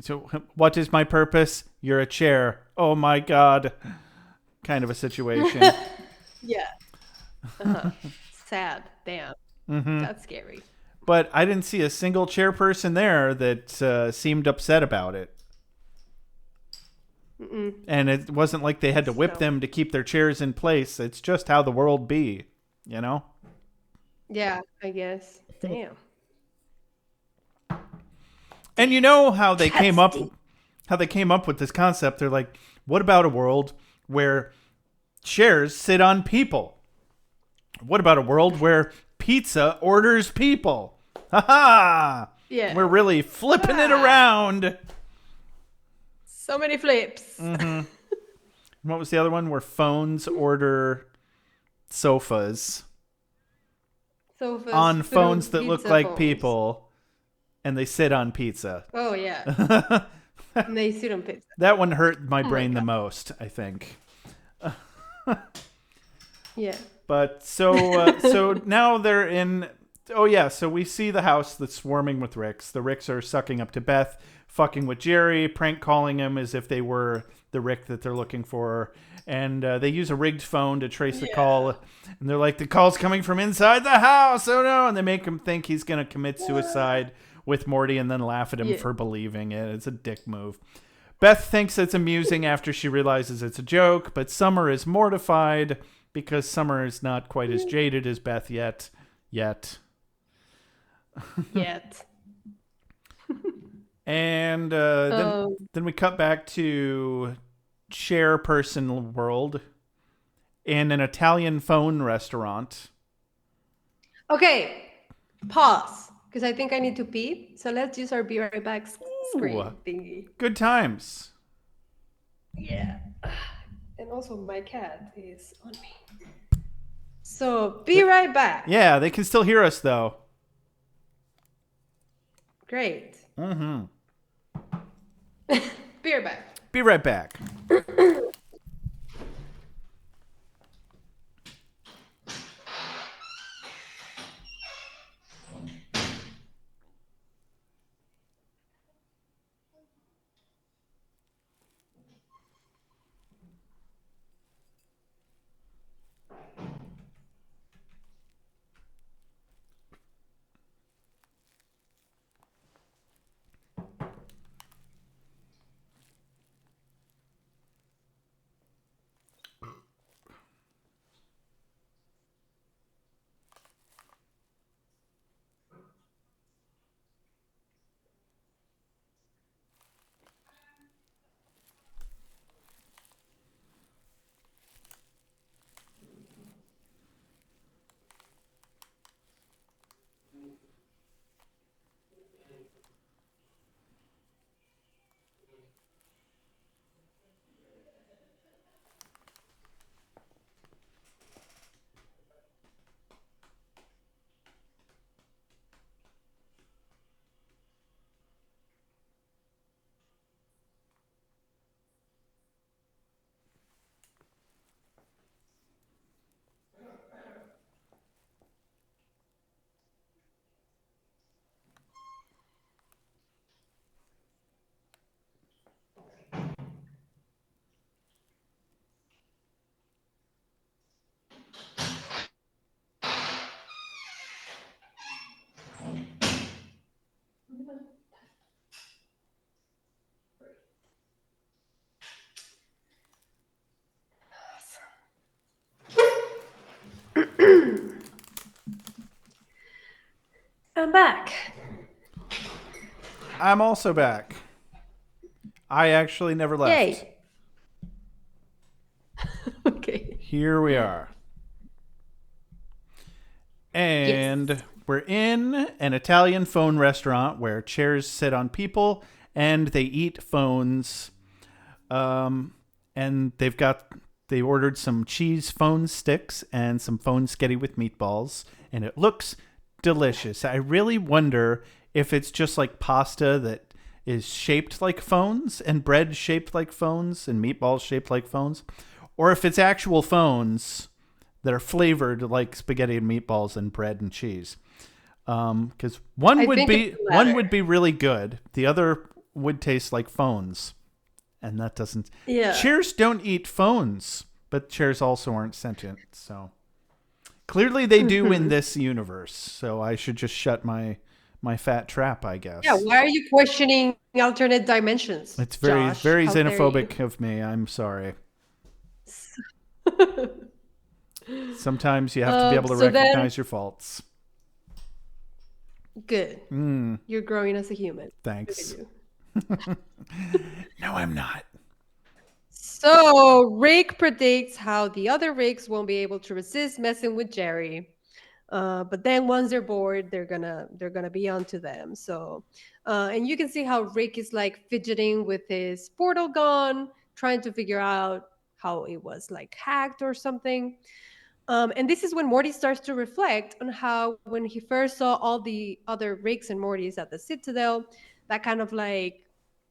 so. What is my purpose? You're a chair. Oh my god, kind of a situation. Yeah. Uh-huh. Sad. Damn. That's scary. But I didn't see a single chairperson there that seemed upset about it. Mm-mm. And it wasn't like they had to whip So, them to keep their chairs in place. It's just how the world be, you know? yeah, I guess. Damn. And you Damn. know That's deep. how they came up with this concept. They're like, what about a world where chairs sit on people? What about a world where pizza orders people? Ha ha! Yeah. We're really flipping it Ah, around. so many flips. What was the other one? Where phones order sofas Sofas on through phones that look pizza like phones. people, and they sit on pizza. Oh, yeah. And they sit on pizza. That one hurt my Oh my brain the God. most, I think. Yeah. But so now they're in. Oh yeah, so we see the house that's swarming with Ricks. The Ricks are sucking up to Beth, fucking with Jerry, prank calling him as if they were the Rick that they're looking for. And they use a rigged phone to trace the Yeah. call. And they're like, the call's coming from inside the house. Oh no! And they make him think he's gonna commit suicide with Morty, and then laugh at him Yeah. for believing it. It's a dick move. Beth thinks it's amusing after she realizes it's a joke, but Summer is mortified because Summer is not quite as jaded as Beth yet. Yet. Yet. And then Um, then we cut back to chairperson world in an Italian phone restaurant. okay. Pause. Because I think I need to pee. So let's use our be right back Ooh, screen thingy. good times. Yeah. And also, my cat is on me. So be right back. Yeah, they can still hear us though. Great. Mm-hmm. Be right back. Be right back. I'm back. I'm also back. I actually never left. Yay. Okay. Here we are. Yes. And we're in an Italian phone restaurant where chairs sit on people and they eat phones. And they ordered some cheese phone sticks and some phone sketty with meatballs, and it looks delicious. I really wonder if it's just like pasta that is shaped like phones and bread shaped like phones and meatballs shaped like phones, or if it's actual phones that are flavored like spaghetti and meatballs and bread and cheese. Because one I would think be it's the latter. really good. The other would taste like phones, and that doesn't. Yeah. Chairs don't eat phones, but chairs also aren't sentient. So clearly they do in this universe. So I should just shut my fat trap, I guess. Yeah. Why are you questioning alternate dimensions? It's very Josh? very How dare you. xenophobic of me. I'm sorry. Sometimes you have to be able to So then- recognize your faults. Good. You're growing as a human. Thanks. Look at you. No, I'm not. So Rick predicts how the other Ricks won't be able to resist messing with Jerry. But then once they're bored, they're gonna be onto them. So, and you can see how Rick is like fidgeting with his portal gun, trying to figure out how it was like hacked or something. And this is when Morty starts to reflect on how when he first saw all the other Ricks and Mortys at the Citadel, that kind of like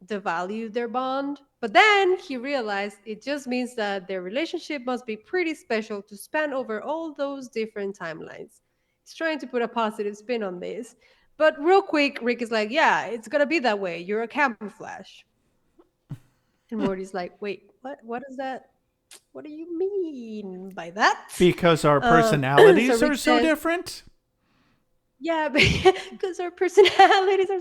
devalued their bond. But then he realized it just means that their relationship must be pretty special to span over all those different timelines. He's trying to put a positive spin on this. But real quick, Rick is like, yeah, it's going to be that way. You're a camouflage. And Morty's like, wait, what? What is that? What do you mean by that? Because our personalities so are Rick so says- different. Yeah, because our personalities are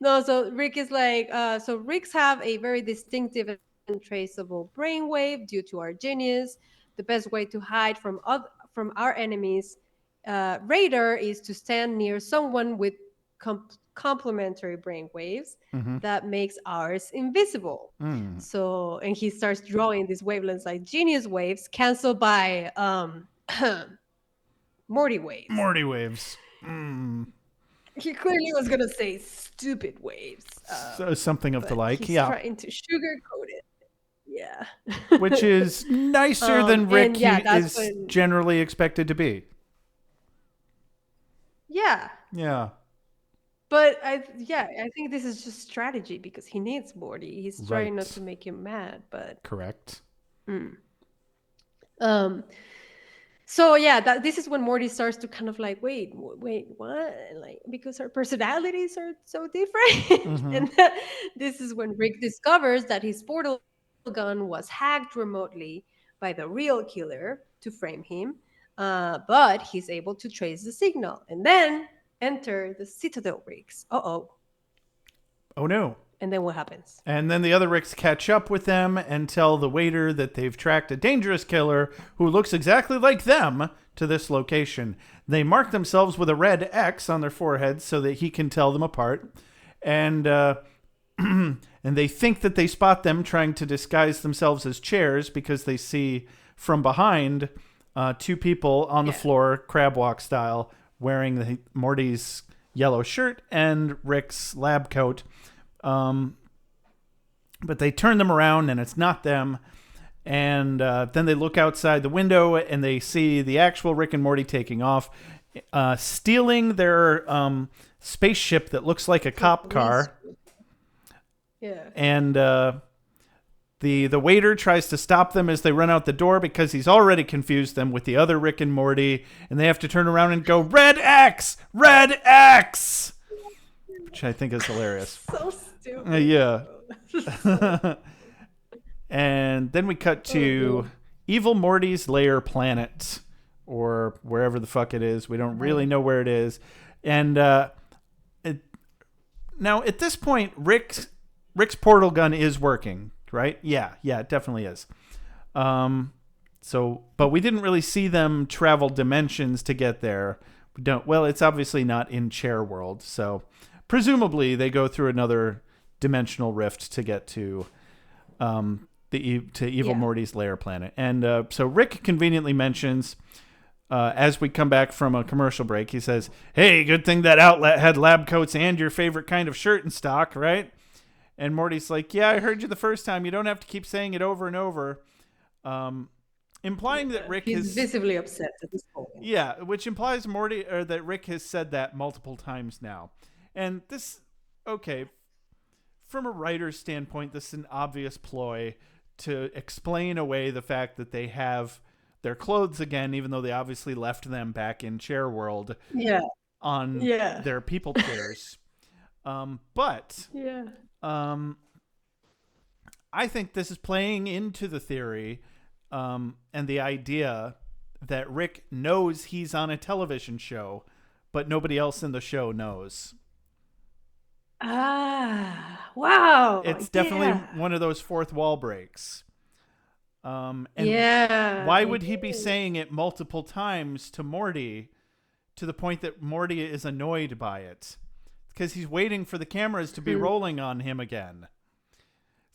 no. So Rick is like, so Ricks have a very distinctive and traceable brainwave due to our genius. The best way to hide from our enemies, radar, is to stand near someone with complementary brainwaves that makes ours invisible. So, and he starts drawing these wavelengths like genius waves, canceled by Morty waves. Morty waves. He clearly was gonna say stupid waves. So something of the but like. he's Yeah. trying to sugarcoat it. Yeah. Which is nicer than Rick and yeah, that's is when- generally expected to be. Yeah. Yeah. But I think this is just strategy because he needs Morty. He's trying not Right. to make him mad, but Correct. so yeah, this is when Morty starts to kind of like, wait, what? Like, because our personalities are so different. And this is when Rick discovers that his portal gun was hacked remotely by the real killer to frame him. But he's able to trace the signal and then enter the Citadel Ricks. Oh no. And then what happens? And then the other Ricks catch up with them and tell the waiter that they've tracked a dangerous killer who looks exactly like them to this location. They mark themselves with a red X on their foreheads so that he can tell them apart. And and they think that they spot them trying to disguise themselves as chairs because they see from behind two people on the floor, crab walk style, wearing Morty's yellow shirt and Rick's lab coat. But they turn them around and it's not them. And then they look outside the window and they see the actual Rick and Morty taking off, stealing their spaceship that looks like a cop car. Yeah. And the waiter tries to stop them as they run out the door because he's already confused them with the other Rick and Morty. And they have to turn around and go, Red X! Red X! Which I think is hilarious. So stupid. Yeah. And then we cut to Evil Morty's lair planet, or wherever the fuck it is. We don't really know where it is. And now at this point, Rick's portal gun is working, right? Yeah, it definitely is. But we didn't really see them travel dimensions to get there. We don't. Well, it's obviously not in Chair World, so presumably they go through another dimensional rift to get to to Evil Yeah. Morty's lair planet. And so Rick conveniently mentions, as we come back from a commercial break, he says, "Hey, good thing that outlet had lab coats and your favorite kind of shirt in stock, right?" And Morty's like, "Yeah, I heard you the first time. You don't have to keep saying it over and over." Implying that Rick He's has visibly upset at this point. yeah, which implies Morty or that Rick has said that multiple times now. And this, okay, from a writer's standpoint, this is an obvious ploy to explain away the fact that they have their clothes again, even though they obviously left them back in Chair World Yeah. on Yeah. their people chairs. But Yeah. I think this is playing into the theory and the idea that Rick knows he's on a television show, but nobody else in the show knows. Ah, wow. It's definitely Yeah. one of those fourth wall breaks. And Yeah. why would he be saying it multiple times to Morty to the point that Morty is annoyed by it? Because he's waiting for the cameras to be rolling on him again.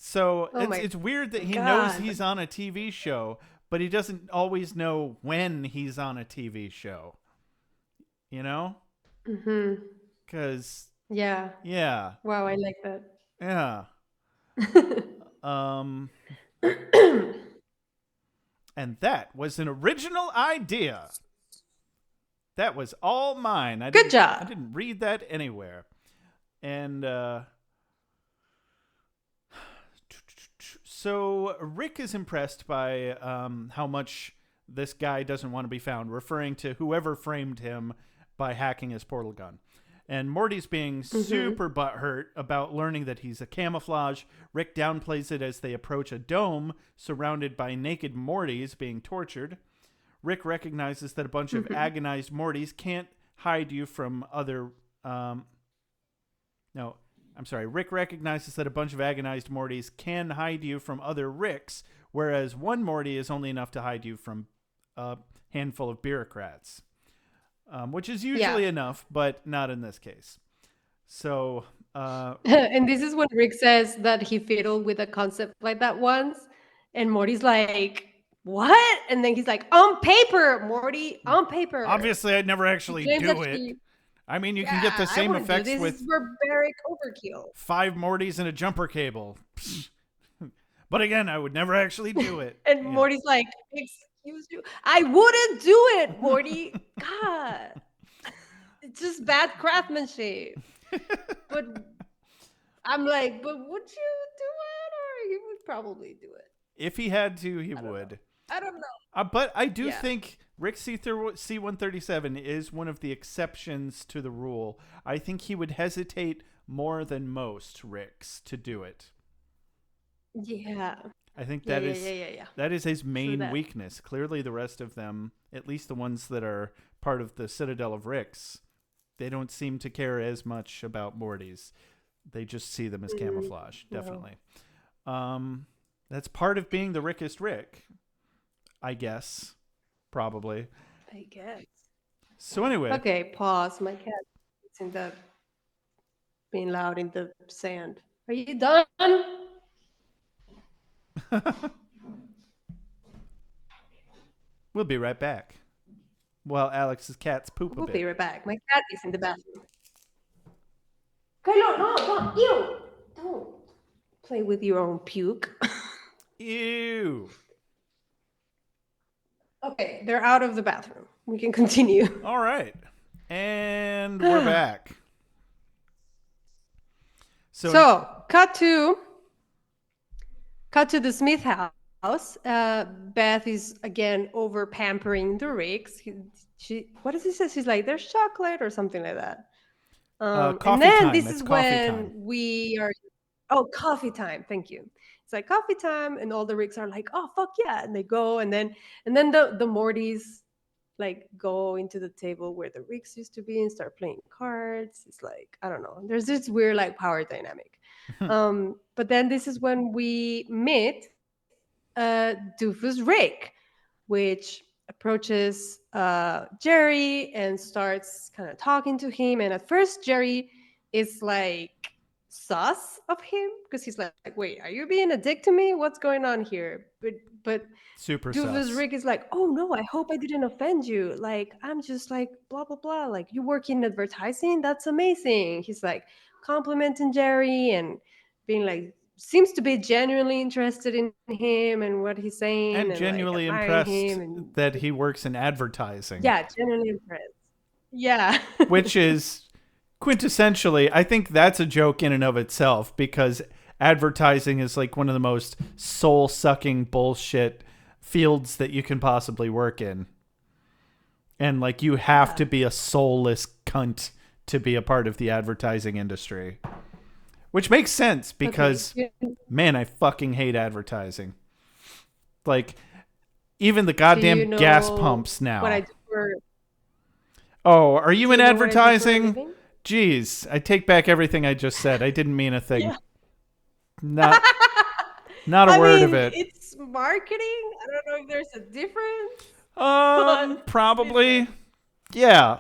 So it's weird that he knows he's on a TV show, but he doesn't always know when he's on a TV show. You know? Mm-hmm. Because Yeah. yeah, Wow, I like that. yeah. And that was an original idea. That was all mine. Good job. I didn't read that anywhere. And so Rick is impressed by how much this guy doesn't want to be found, referring to whoever framed him by hacking his portal gun. And Morty's being super butthurt about learning that he's a camouflage. Rick downplays it as they approach a dome surrounded by naked Mortys being tortured. Rick recognizes that a bunch of agonized Mortys can't hide you from other... Rick recognizes that a bunch of agonized Mortys can hide you from other Ricks, whereas one Morty is only enough to hide you from a handful of bureaucrats. Which is usually enough, but not in this case. So... and this is when Rick says that he fiddled with a concept like that once, and Morty's like, what? And then he's like, on paper, Morty, on paper. Obviously, I'd never actually do it. I mean, you can get the same effects this with is barbaric overkill. 5 Mortys and a jumper cable. But again, I would never actually do it. And Morty's like, excuse you, I wouldn't do it, Morty. God, it's just bad craftsmanship. But I'm like, but would you do it, or you would probably do it? If he had to, he would. I don't know. But I do think Rick C-137 is one of the exceptions to the rule. I think he would hesitate more than most Ricks to do it. Yeah. I think that is his main weakness. Clearly, the rest of them, at least the ones that are part of the Citadel of Ricks, they don't seem to care as much about Mortys. They just see them as camouflage, definitely. That's part of being the Rickest Rick, I guess. Probably. I guess. So anyway. Okay, pause. My cat is being loud in the sand. Are you done? We'll be right back. While Alex's cats poop a bit. We'll be right back. My cat is in the bathroom. Okay, no, don't. Ew. Don't play with your own puke. Ew. Okay, they're out of the bathroom. We can continue. All right. And we're back. So cut to the Smith house. Beth is again over pampering the Ricks. What does he say? She's like, there's chocolate or something like that. And then time. this it's is when time. We are. Oh, coffee time. Thank you. It's like coffee time, and all the Ricks are like, oh fuck yeah, and they go, and then the Mortys like go into the table where the Ricks used to be and start playing cards. It's like, I don't know. There's this weird like power dynamic. But then this is when we meet Doofus Rick. which approaches Jerry and starts kind of talking to him. And at first, Jerry is like sus of him because he's like, "Wait, are you being a dick to me? What's going on here?" But Super Doofus sus. Rick is like, "Oh no, I hope I didn't offend you. Like, I'm just like blah blah blah. Like, you work in advertising? That's amazing." He's like complimenting Jerry and being like, seems to be genuinely interested in him and what he's saying And and like genuinely admiring impressed him and that he works in advertising, yeah, genuinely impressed. Yeah. which is quintessentially, I think that's a joke in and of itself because advertising is like one of the most soul sucking bullshit fields that you can possibly work in. And like you have to be a soulless cunt to be a part of the advertising industry. Which makes sense because, Okay. man, I fucking hate advertising. Like, even the Do you goddamn gas know pumps what I now. do for Oh, are you do in you know what I do for a advertising? living? Jeez, I take back everything I just said. I didn't mean a thing. Yeah. Not not a I word of mean, it. it's marketing. I don't know if there's a difference, but Probably. listen, Yeah,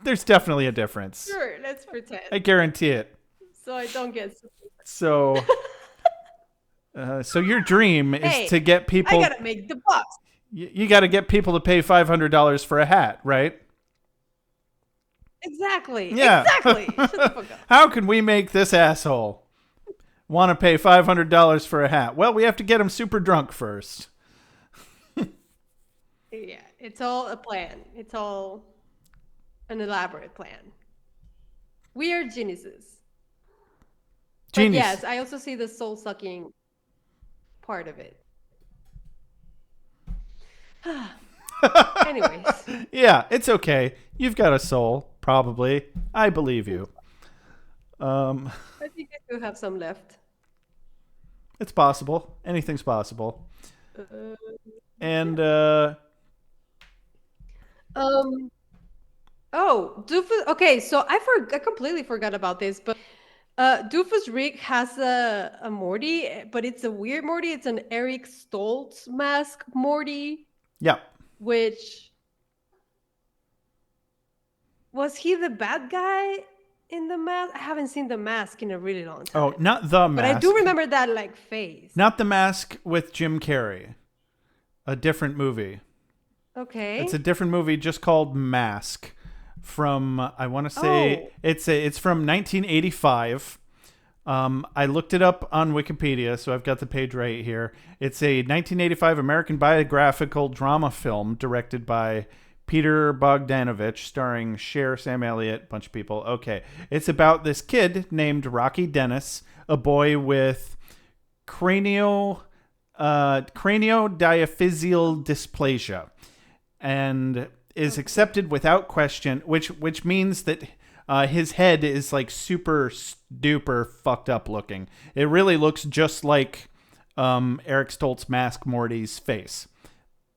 there's definitely a difference. sure, let's pretend. I guarantee it. So I don't get So, so your dream is hey, to get I people. gotta make the bucks. You got to get people to pay $500 for a hat, right? Exactly. Yeah. Exactly. Shut the fuck up. How can we make this asshole want to pay $500 for a hat? Well, we have to get him super drunk first. Yeah, it's all a plan. It's all an elaborate plan. We are geniuses. But Genius. yes, I also see the soul sucking part of it. Anyways, Yeah, it's okay. You've got a soul, probably. I believe you. I think I do have some left. It's possible. Anything's possible. Uh, And um. Oh, Doofus. Okay, so I completely forgot about this, but Doofus Rick has a Morty, but it's a weird Morty. It's an Eric Stoltz mask Morty, yeah. which was he the bad guy in the mask? I haven't seen the mask in a really long time. Oh, not the mask. But I do remember that like face. Not the mask with Jim Carrey. A different movie. Okay. It's a different movie just called Mask. From I want to say it's from 1985. I looked it up on Wikipedia, so I've got the page right here. It's a 1985 American biographical drama film directed by Peter Bogdanovich, starring Cher, Sam Elliott, bunch of people. Okay, it's about this kid named Rocky Dennis, a boy with craniodiaphyseal dysplasia, and is accepted without question, which means that his head is like super duper fucked up looking. It really looks just like Eric Stoltz mask Morty's face.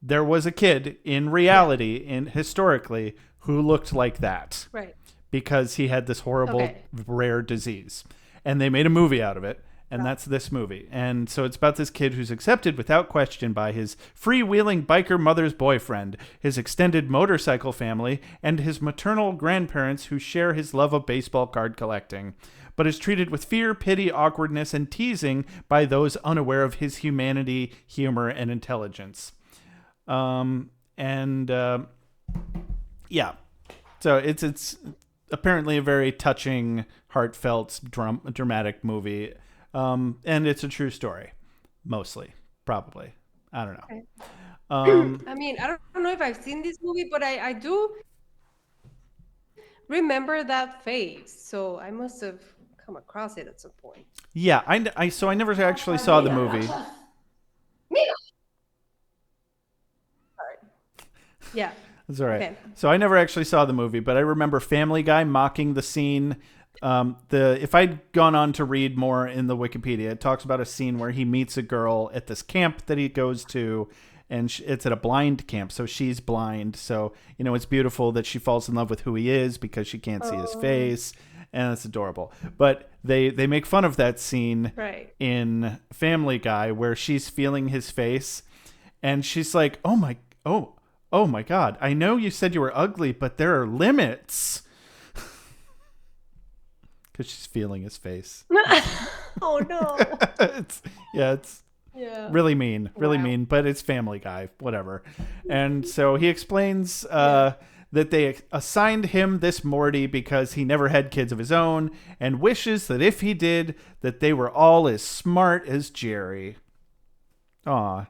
There was a kid in reality, historically, who looked like that. Right. Because he had this horrible rare disease. And they made a movie out of it. And that's this movie. And so it's about this kid who's accepted without question by his freewheeling biker mother's boyfriend, his extended motorcycle family, and his maternal grandparents who share his love of baseball card collecting, but is treated with fear, pity, awkwardness, and teasing by those unaware of his humanity, humor, and intelligence. Yeah. So it's apparently a very touching, heartfelt, dramatic movie. And it's a true story, mostly, probably. I don't know. Okay. Um, I mean, I don't know if I've seen this movie, but I do remember that face. So I must have come across it at some point. yeah, so I never actually saw the movie. Sorry. Yeah. That's all right. Okay. So I never actually saw the movie, but I remember Family Guy mocking the scene. If I'd gone on to read more in the Wikipedia, it talks about a scene where he meets a girl at this camp that he goes to, and it's at a blind camp, so she's blind. So it's beautiful that she falls in love with who he is because she can't see his face, and it's adorable. But they make fun of that scene in Family Guy where she's feeling his face, and she's like, "Oh my." oh, oh my God. I know you said you were ugly, but there are limits. Because she's feeling his face. Oh no. it's, yeah, it's Yeah. really Wow. mean, but it's Family Guy, whatever. And so he explains Yeah. that they assigned him this Morty because he never had kids of his own and wishes that if he did, that they were all as smart as Jerry. Aw,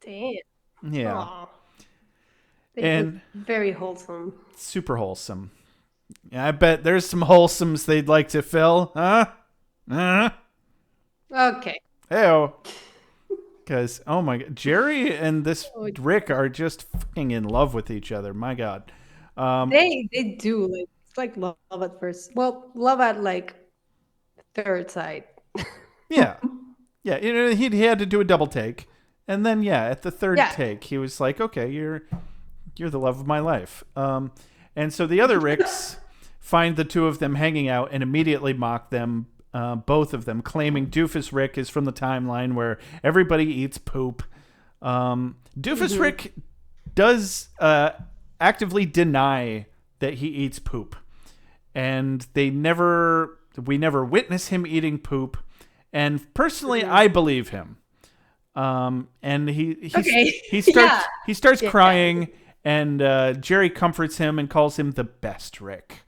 Damn. yeah. Aw. It's And very wholesome. super wholesome. Yeah, I bet there's some wholesomes they'd like to fill, huh? Huh? Okay. Heyo. Because, oh my God, Jerry and this Oh, Rick are just fucking in love with each other. My God. they do like it's like love at first. Well, love at like third sight. Yeah. Yeah. You know, he had to do a double take. And then, yeah, at the third Yeah. take, he was like, okay, you're the love of my life. And so the other Ricks find the two of them hanging out and immediately mock them, both of them, claiming Doofus Rick is from the timeline where everybody eats poop. Doofus Rick does actively deny that he eats poop, and we never witness him eating poop. And personally, I believe him. And Okay. he starts Yeah. he starts Yeah. crying, and Jerry comforts him and calls him the best Rick.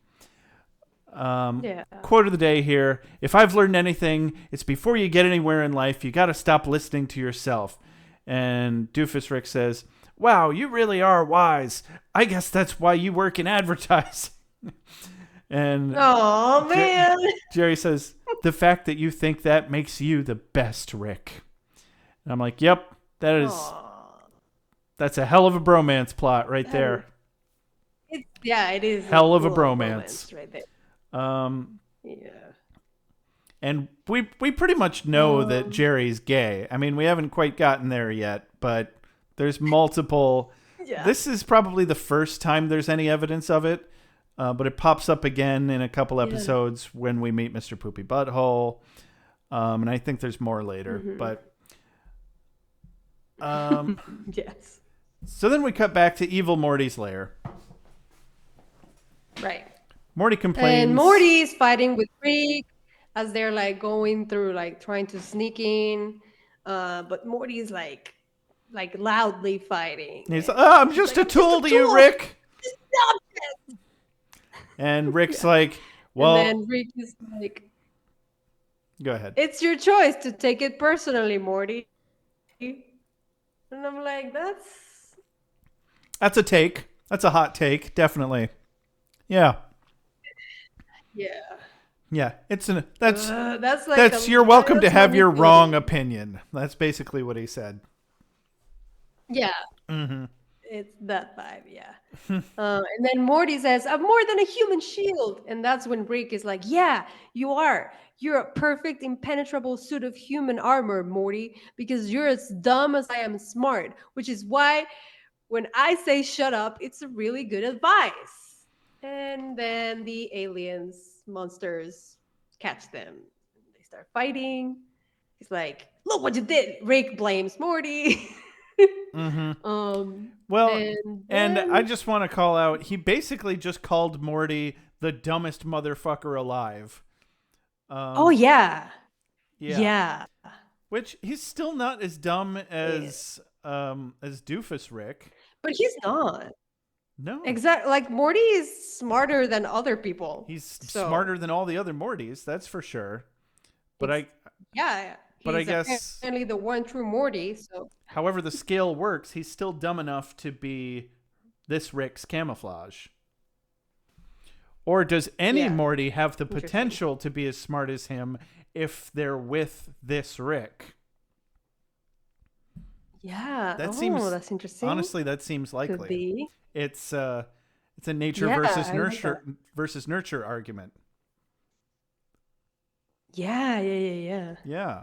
Yeah. Quote of the day here: "If I've learned anything, it's before you get anywhere in life, you got to stop listening to yourself." And Doofus Rick says, "Wow, you really are wise. I guess that's why you work in advertising." And Oh man. Jerry says, "The fact that you think that makes you the best Rick." And I'm like, "Yep, Aw. that's a hell of a bromance plot right there. It is Hell a of a full bromance." right there. Yeah. And we pretty much know that Jerry's gay. I mean, we haven't quite gotten there yet, but there's multiple. Yeah. This is probably the first time there's any evidence of it, but it pops up again in a couple episodes when we meet Mr. Poopy Butthole, and I think there's more later. But Yes. so then we cut back to Evil Morty's lair. Right. Morty complains. And Morty's fighting with Rick as they're like going through like trying to sneak in. But Morty's like loudly fighting. He's, And I'm he's just like, a "I'm just tool a to you, tool. Rick. Stop it." And Rick's like, well, And then Rick is like, go ahead. "It's your choice to take it personally, Morty." And I'm like, That's a take. That's a hot take, definitely. Yeah. yeah. Yeah. It's an That's like that's you're welcome to have your wrong opinion. That's basically what he said. Yeah. It's that vibe, yeah. And then Morty says, "I'm more than a human shield." And that's when Rick is like, "Yeah, you are. You're a perfect, impenetrable suit of human armor, Morty, because you're as dumb as I am smart, which is why when I say shut up, it's a really good advice." And then the aliens, monsters, catch them. They start fighting. He's like, "Look what you did." Rick blames Morty. Well, and and then, I just want to call out, he basically just called Morty the dumbest motherfucker alive. oh yeah, Yeah. yeah, Which he's still not as dumb as Doofus Rick. but he's not No. exactly like Morty is smarter than other people. He's So, smarter than all the other Mortys, that's for sure. But yeah, But I he's guess, apparently the one true Morty. So however the scale works, he's still dumb enough to be this Rick's camouflage. Or does any yeah, Morty have the interesting. potential to be as smart as him if they're with this Rick? Yeah, That seems, that's interesting. honestly, that seems likely. Could be. It's a nature Yeah, versus I like nurture argument. Yeah, yeah, yeah, yeah. Yeah.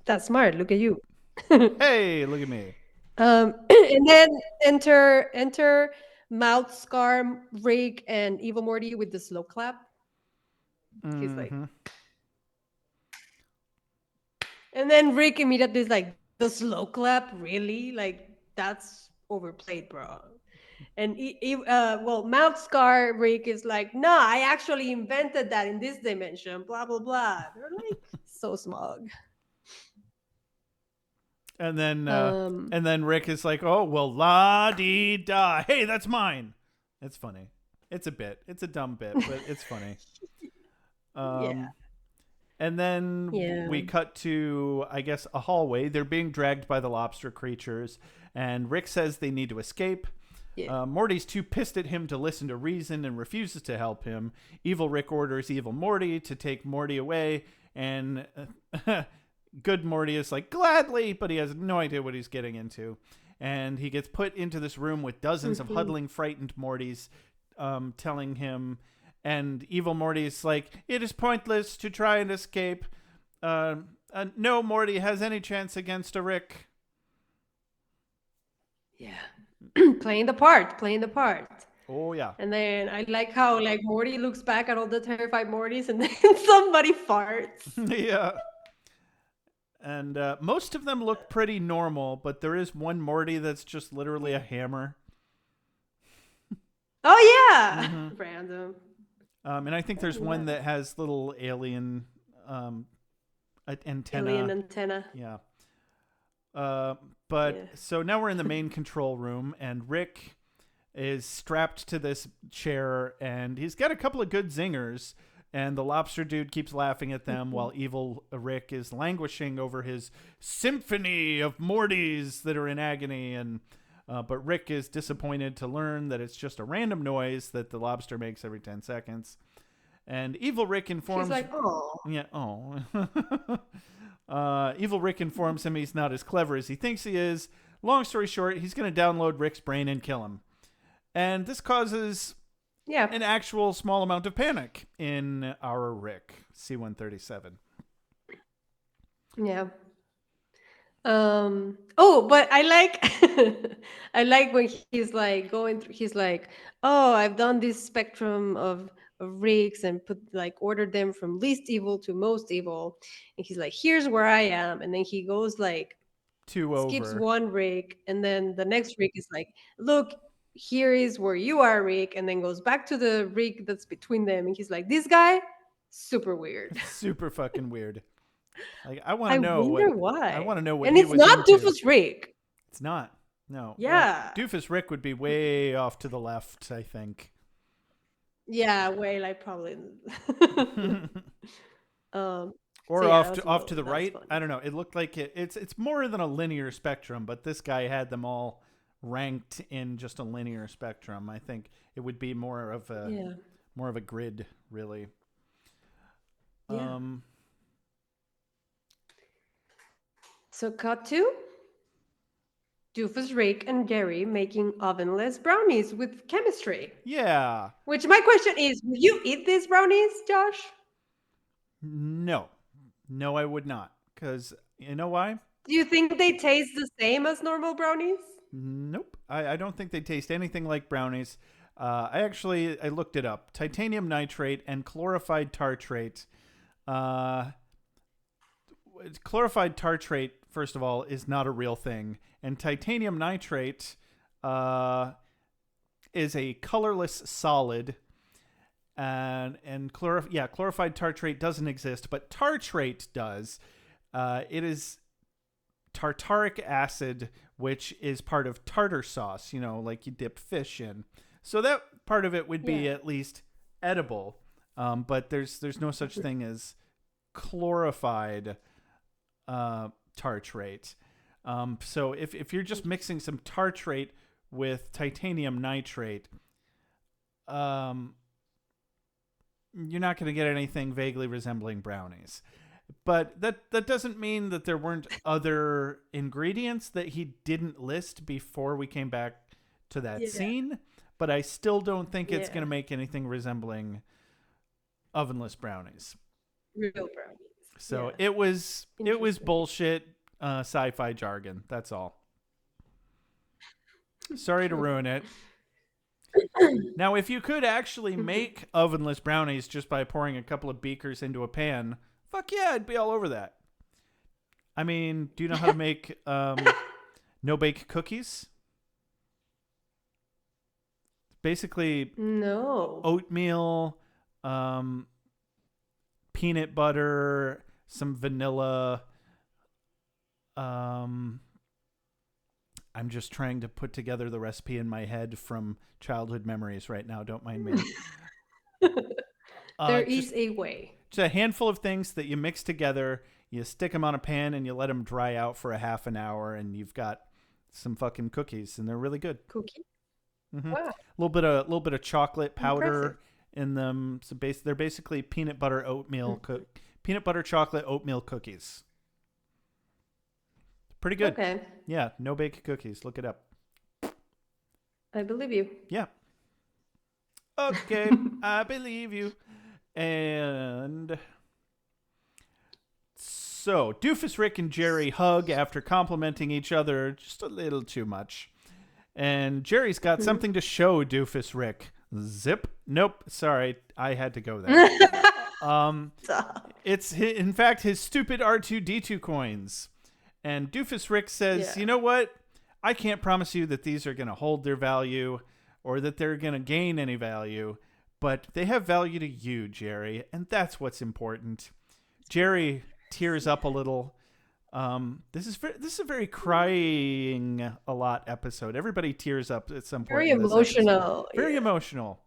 That's smart. Look at you. Hey, look at me. And then enter Mouth Scar, Rick, and Evil Morty with the slow clap. He's like, and then Rick immediately is like, "The slow clap, really? Like that's overplayed, bro. And Mouth Scar Rick is like, nah, I actually invented that in this dimension. Blah blah blah. They're like so smug. And then Um, Rick is like, "Oh well, la dee da. Hey, that's mine." It's funny. It's a bit. It's a dumb bit, but it's funny. yeah, And then yeah. we cut to, I guess, a hallway. They're being dragged by the lobster creatures, and Rick says they need to escape. Yeah. Morty's too pissed at him to listen to reason and refuses to help him. Evil Rick orders Evil Morty to take Morty away, and good Morty is like, gladly, but he has no idea what he's getting into. And he gets put into this room with dozens of huddling, frightened Mortys, telling him, and Evil Morty's like, it is pointless to try and escape. No Morty has any chance against a Rick. Yeah. Playing the part. Oh, yeah. And then I like how like Morty looks back at all the terrified Mortys and then somebody farts. Yeah. And most of them look pretty normal, but there is one Morty that's just literally a hammer. Oh yeah. Random. And I think there's one that has little alien antenna. Alien antenna. Yeah. So now we're in the main control room, and Rick is strapped to this chair, and he's got a couple of good zingers, and the lobster dude keeps laughing at them while evil Rick is languishing over his symphony of Mortys that are in agony. And but Rick is disappointed to learn that it's just a random noise that the lobster makes every 10 seconds. And evil Rick informs... He's like, oh. Yeah, oh. Evil Rick informs him he's not as clever as he thinks he is. Long story short, he's going to download Rick's brain and kill him. And this causes an actual small amount of panic in our Rick, C-137. Yeah. But I like I like when he's like going through, he's like, oh, I've done this spectrum of rigs and ordered them from least evil to most evil. And he's like, here's where I am. And then he goes like skips one rig, and then the next rig is like, look, here is where you are, Rick, and then goes back to the rig that's between them. And he's like, this guy, super weird. Super fucking weird. Like, I want to know why. I want to know what and he it's was not into. Doofus Rick. It's not. No. Yeah. Well, Doofus Rick would be way off to the left, I think. Yeah, way like probably. Or off to the right. Funny. I don't know. It looked like it's more than a linear spectrum, but this guy had them all ranked in just a linear spectrum. I think it would be more of a grid, really. Yeah. So cut to Doofus Rick and Gary making ovenless brownies with chemistry. Yeah. Which my question is, will you eat these brownies, Josh? No, I would not. Because you know why? Do you think they taste the same as normal brownies? Nope. I don't think they taste anything like brownies. I looked it up. Titanium nitrate and chlorified tartrate. Chlorified tartrate, first of all, is not a real thing. And titanium nitrate is a colorless solid. And chlorified tartrate doesn't exist, but tartrate does. It is tartaric acid, which is part of tartar sauce, like you dip fish in. So that part of it would be at least edible. But there's no such thing as chlorified tartrate. So if you're just mixing some tartrate with titanium nitrate, you're not going to get anything vaguely resembling brownies. But that doesn't mean that there weren't other ingredients that he didn't list before we came back to that scene. But I still don't think it's going to make anything resembling ovenless brownies. Real brownies. So it was bullshit sci-fi jargon. That's all. Sorry to ruin it. Now, if you could actually make ovenless brownies just by pouring a couple of beakers into a pan, fuck yeah, I'd be all over that. I mean, do you know how to make No bake cookies. Basically, No. oatmeal, peanut butter, some vanilla. I'm just trying to put together the recipe in my head from childhood memories right now. Don't mind me. There Just is a way. a handful of things that you mix together. You stick them on a pan and you let them dry out for a half an hour, and you've got some fucking cookies, and they're really good. Cookie? Mm-hmm. Wow. Little bit of chocolate Impressive. powder in them. So they're basically peanut butter peanut butter chocolate oatmeal cookies. Pretty good. Okay. Yeah, no bake cookies. Look it up. I believe you. Yeah. Okay, I believe you. And so Doofus Rick and Jerry hug after complimenting each other just a little too much. And Jerry's got something to show Doofus Rick. Zip. Nope. Sorry, I had to go there. It's in fact his stupid R2D2 coins. And Doofus Rick says, Yeah. "You know what? I can't promise you that these are going to hold their value or that they're going to gain any value, but they have value to you, Jerry, and that's what's important." Jerry tears up a little. This is a very crying a lot episode. Everybody tears up at some point. Very in this episode. emotional. Very emotional.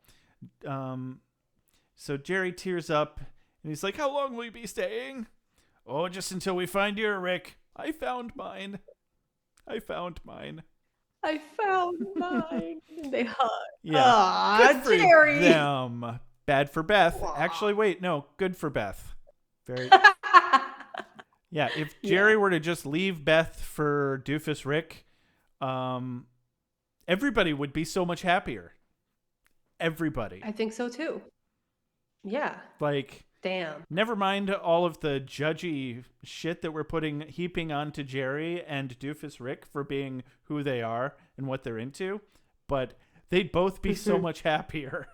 So Jerry tears up and he's like, "How long will you be staying?" "Oh, just until we find your Rick. I found mine. I found mine." I found mine. And they hug. Yeah. Aw, Good for Jerry. them. Bad for Beth. Aw. Actually, wait, no. Good for Beth. Very. Yeah, if Jerry were to just leave Beth for Doofus Rick, everybody would be so much happier. Everybody. I think so too. Yeah. Like, Damn. never mind all of the judgy shit that we're heaping onto Jerry and Doofus Rick for being who they are and what they're into, but they'd both be so much happier.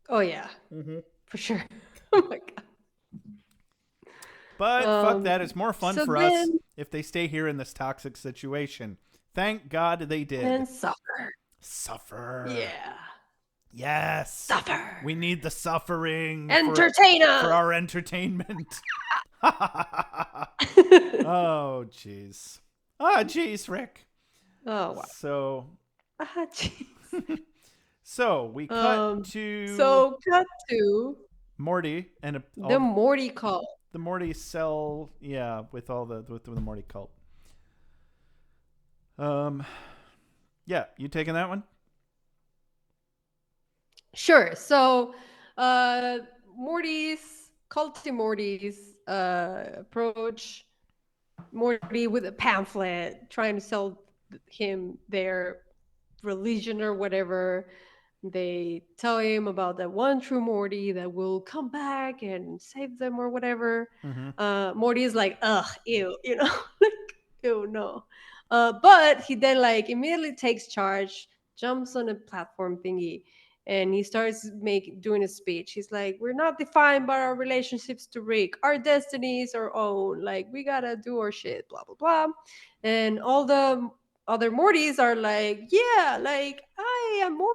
Oh yeah. Mm-hmm. For sure. Oh my god. But fuck that. It's more fun so for us then- if they stay here in this toxic situation. Thank God they did. And suffer. Suffer. Yeah. Yes. Suffer. We need the suffering Entertain us. for our entertainment. Oh, jeez. Ah, jeez, Rick. Oh wow. So, Jeez. so we cut to So cut to Morty and the Morty call. the Morty cell. Yeah, with the Morty cult. Yeah, you taking that one? Sure. So, culty Morty's approach Morty with a pamphlet trying to sell him their religion or whatever. They tell him about that one true Morty that will come back and save them or whatever. Morty is like, ugh, ew, like, ew, no. But he then like immediately takes charge, jumps on a platform thingy, and he starts doing a speech. He's like, "We're not defined by our relationships to Rick. Our destiny is our own. Like, we gotta do our shit, blah blah blah." And all the other Mortys are like, "Yeah, like I am more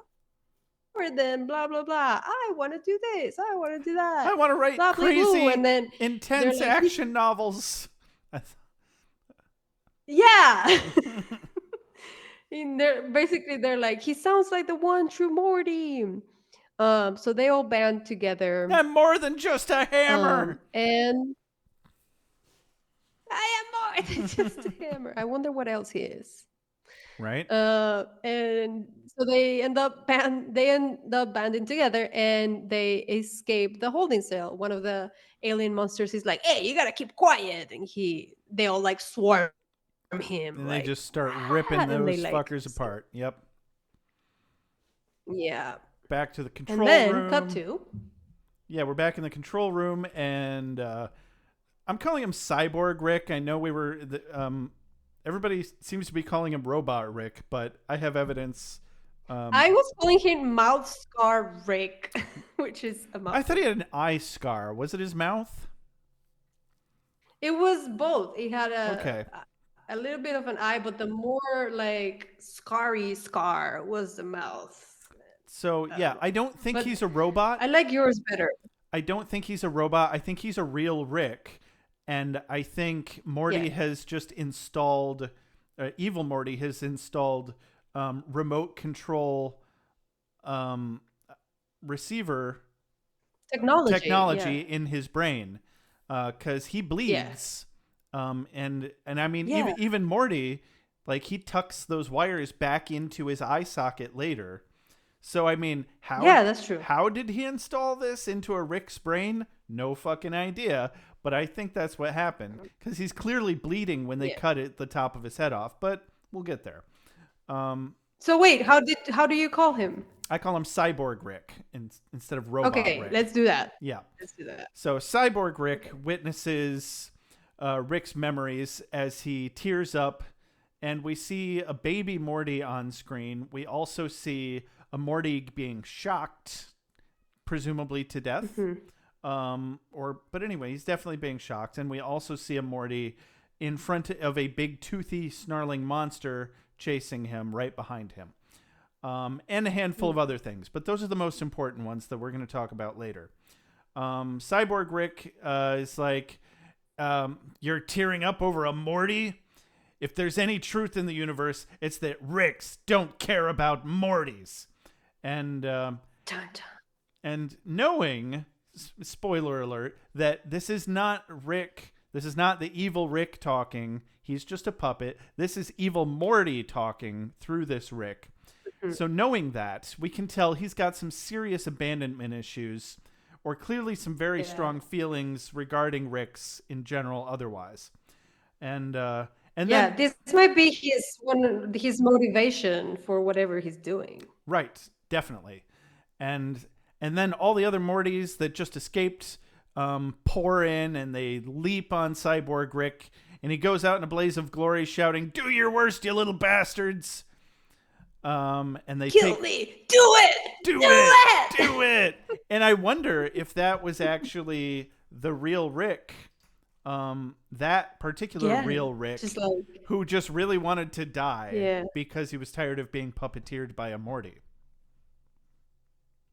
than blah blah blah. I want to do this. I want to do that. I want to write blah, blah, crazy, blah." And then intense they're like, action novels. yeah. And they're like, "He sounds like the one true Morty." So they all band together. I'm more than just a hammer. And I am more than just a hammer. I wonder what else he is. Right. And so they end up banding together, and they escape the holding cell. One of the alien monsters is like, "Hey, you gotta keep quiet," and they all like swarm him, And like, they just start ripping and those they, like, fuckers apart. Yep. Yeah. Back to the control And then room. cut to Yeah, we're back in the control room, and I'm calling him Cyborg Rick. I know everybody seems to be calling him Robot Rick, but I have evidence. I was calling him Mouth Scar Rick, which is a mouth. I thought he had an eye scar. Was it his mouth? It was both. He had a Okay. a little bit of an eye, but the more like scarry scar was the mouth. So I don't yeah, know. I don't think But he's a robot. I like yours better. I don't think he's a robot. I think he's a real Rick. And I think Yeah. Morty has just installed, evil Morty has installed remote control um, receiver Technology. Yeah. technology in his brain because he Yeah. bleeds. And I mean, Yeah. even Morty, like he tucks those wires back into his eye socket later. So I mean, Yeah, that's true. how did he install this into a Rick's brain? No fucking idea. But I think that's what happened because he's clearly bleeding when they Yeah. cut the top of his head off. But we'll get there. So wait, how do you call him? I call him Cyborg Rick instead of Robot Okay, Rick. let's do that. Yeah. Let's do that. So Cyborg Rick witnesses Rick's memories as he tears up, and we see a baby Morty on screen. We also see a Morty being shocked, presumably to death. But anyway, he's definitely being shocked, and we also see a Morty in front of a big toothy snarling monster chasing him right behind him. And a handful of other things, but those are the most important ones that we're going to talk about later. Cyborg Rick is like, you're tearing up over a Morty? If there's any truth in the universe, it's that Ricks don't care about Mortys. And Dun, dun. and knowing, spoiler alert, that this is not Rick, this is not the evil Rick talking. He's just a puppet. This is evil Morty talking through this Rick. So knowing that, we can tell he's got some serious abandonment issues, or clearly some very strong feelings regarding Rick's in general otherwise. And Yeah, then this might be his motivation for whatever he's doing. right, definitely. And then all the other Mortys that just escaped pour in and they leap on Cyborg Rick, and he goes out in a blaze of glory shouting, "Do your worst, you little bastards!" And they Kill me! Do it! do Do it, it! do it. And I wonder if that was actually the real Rick, that particular Yeah, real Rick, just like who just really wanted to die yeah. because he was tired of being puppeteered by a Morty.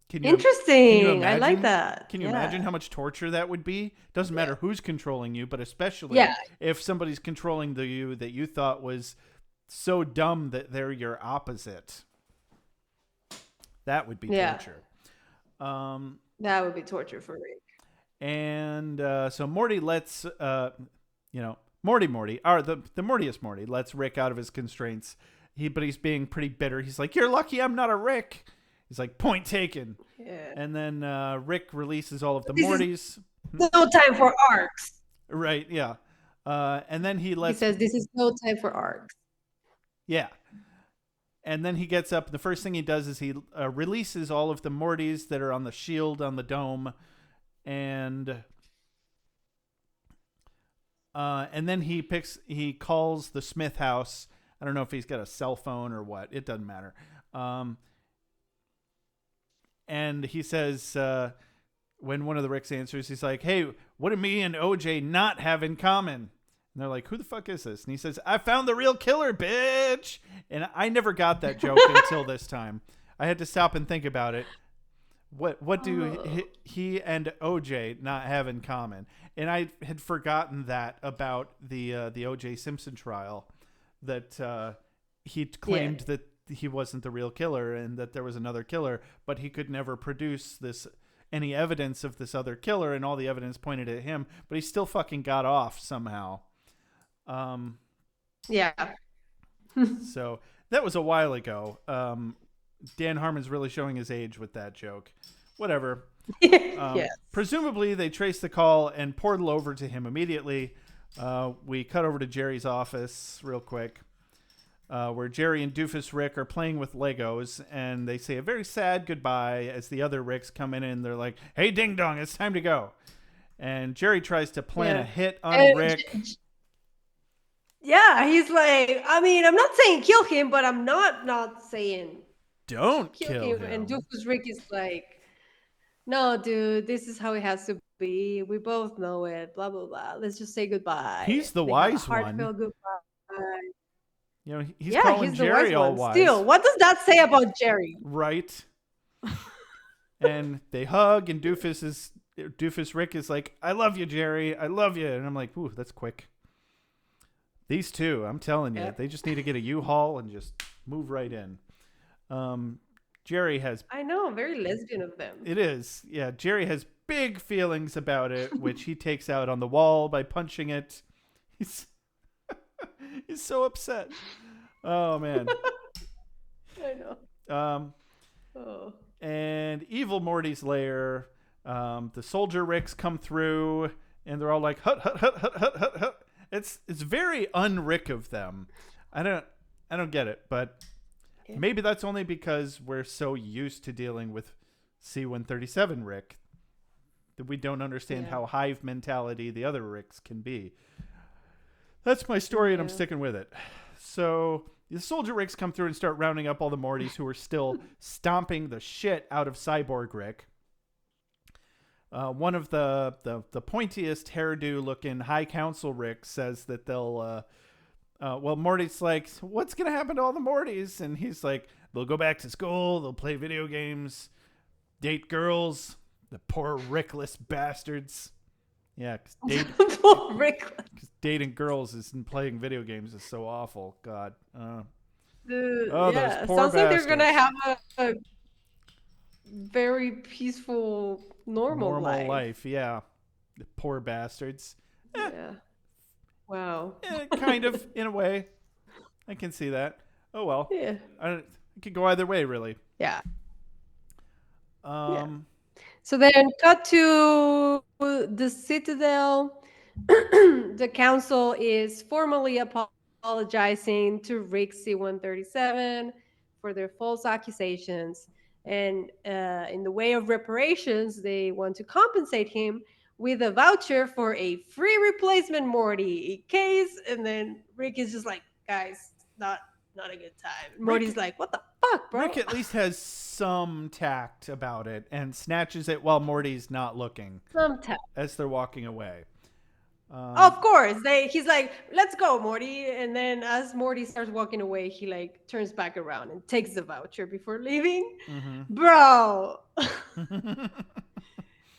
Can you Interesting. I like imagine? that. Can you Yeah. imagine how much torture that would be? Doesn't matter who's controlling you, but especially Yeah. if somebody's controlling you that you thought was so dumb that they're your opposite. That would be Yeah. torture. That would be torture for Rick. And so Morty lets, Morty, or the Mortiest Morty lets Rick out of his constraints. But he's being pretty bitter. He's like, "You're lucky I'm not a Rick." He's like, "Point taken." Yeah. And then Rick releases all of the This is Mortys. no time for arcs. Right, yeah. And then he lets, He says this is no time for arcs. yeah. And then he gets up. And the first thing he does is he releases all of the Mortys that are on the shield on the dome. And then he calls the Smith house. I don't know if he's got a cell phone or what. It doesn't matter. And he says, when one of the Ricks answers, he's like, "Hey, what do me and OJ not have in common?" And they're like, "Who the fuck is this?" And he says, "I found the real killer, bitch." And I never got that joke until this time. I had to stop and think about it. What do he and OJ not have in common? And I had forgotten that about the OJ Simpson trial, that he claimed that he wasn't the real killer and that there was another killer, but he could never produce any evidence of this other killer, and all the evidence pointed at him, but he still fucking got off somehow. Yeah. So that was a while ago. Dan Harmon's really showing his age with that joke. Whatever. Yes. Presumably, they trace the call and portal over to him immediately. We cut over to Jerry's office real quick, where Jerry and Doofus Rick are playing with Legos, and they say a very sad goodbye as the other Ricks come in and they're like, "Hey, Ding Dong, it's time to go." And Jerry tries to plan a hit on Rick. Yeah, he's like, I mean, I'm not saying kill him, but I'm not saying Don't kill him. And Doofus Rick is like, "No, dude, this is how it has to be. We both know it. Blah blah blah. Let's just say goodbye." He's the They have a wise one. heartfelt goodbye. You know, he's Yeah, calling he's the wise Jerry all one. Still, wise, what does that say about Jerry? right? And they hug, and Doofus Rick is like, "I love you, Jerry. I love you." And I'm like, "Ooh, that's quick." These two, I'm telling you, Yeah. they just need to get a U-Haul and just move right in. Um, Jerry has I know, very lesbian of them. It is. Yeah, Jerry has big feelings about it, which he takes out on the wall by punching it. He's he's so upset. Oh man. I know. Um Oh. and evil Morty's lair, the soldier Ricks come through and they're all like hut hut hut hut hut hut hut. It's very un-Rick of them. I don't get it, but maybe that's only because we're so used to dealing with C-137 Rick that we don't understand how hive mentality the other Ricks can be. That's my story, and I'm sticking with it. So the soldier Ricks come through and start rounding up all the Mortys who are still stomping the shit out of Cyborg Rick. One of the pointiest hairdo looking High Council Rick says that they'll well, Morty's like, what's going to happen to all the Mortys? And he's like, they'll go back to school, they'll play video games, date girls, the poor Rickless bastards. Yeah, because dating girls and playing video games is so awful. God. Those poor sounds bastards. like they're going to have a very peaceful, normal life. Yeah. The poor bastards. Yeah. Wow. Kind of, in a way. I can see that. Oh, well. Yeah. It could go either way, really. Yeah. So then cut to the Citadel. The council is formally apologizing to Rick C-137 for their false accusations. And in the way of reparations, they want to compensate him with a voucher for a free replacement Morty in case. And then Rick is just like, guys, not a good time. Morty's like, what the fuck, bro? Rick at least has some tact about it and snatches it while Morty's not looking. Some tact. As they're walking away. Of course. He's like, let's go, Morty. And then as Morty starts walking away, he like turns back around and takes the voucher before leaving. Mm-hmm. Bro.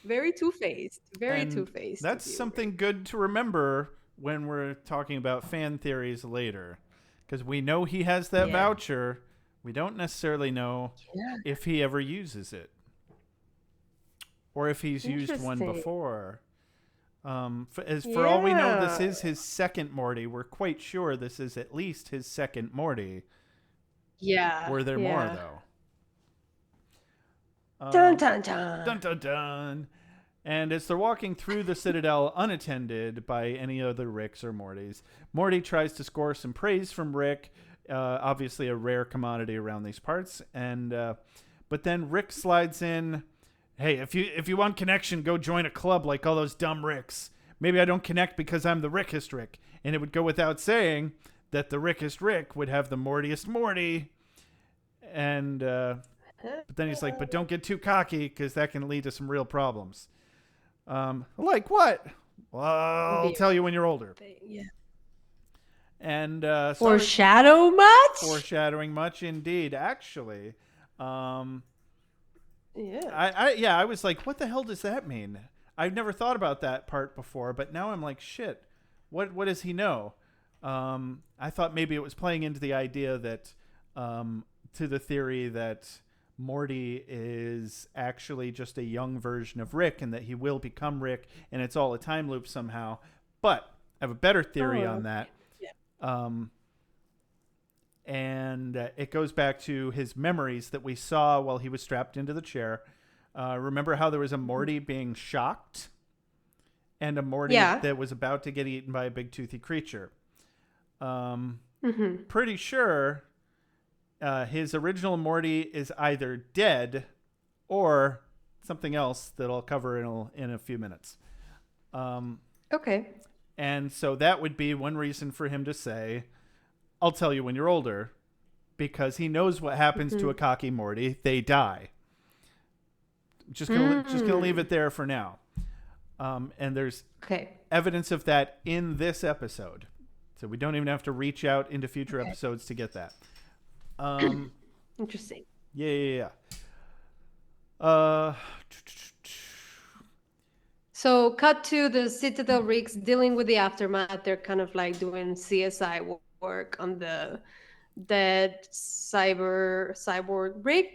Very two-faced. Very two-faced. That's something good to remember when we're talking about fan theories later. Because we know he has that voucher. We don't necessarily know if he ever uses it. Or if he's used one before. For all we know, this is his second Morty. We're quite sure this is at least his second Morty. Yeah. Were there more, though? Dun, dun, dun. Dun, dun, dun. And as they're walking through the Citadel unattended by any other Ricks or Mortys, Morty tries to score some praise from Rick, obviously a rare commodity around these parts. And but then Rick slides in, hey, if you want connection, go join a club like all those dumb Ricks. Maybe I don't connect because I'm the Rickest Rick. And it would go without saying that the Rickest Rick would have the Mortiest Morty. And but then he's like, but don't get too cocky because that can lead to some real problems. Like what? Well, I'll tell you when you're older. Yeah. And foreshadow much? Foreshadowing much indeed, actually. I was like, what the hell does that mean? I've never thought about that part before, but now I'm like, shit. What does he know? I thought maybe it was playing into the idea that to the theory that Morty is actually just a young version of Rick and that he will become Rick and it's all a time loop somehow. But I have a better theory on that. Yeah. And it goes back to his memories that we saw while he was strapped into the chair. Remember how there was a Morty being shocked and a Morty that was about to get eaten by a big toothy creature? Pretty sure his original Morty is either dead or something else that I'll cover in a few minutes. Okay. And so that would be one reason for him to say, I'll tell you when you're older, because he knows what happens to a cocky Morty. They die. Just gonna leave it there for now. And there's evidence of that in this episode. So we don't even have to reach out into future Okay. episodes to get that. Um, Interesting. yeah, yeah, yeah. So, cut to the Citadel rigs dealing with the aftermath. They're kind of like doing CSI work on the dead cyborg rig,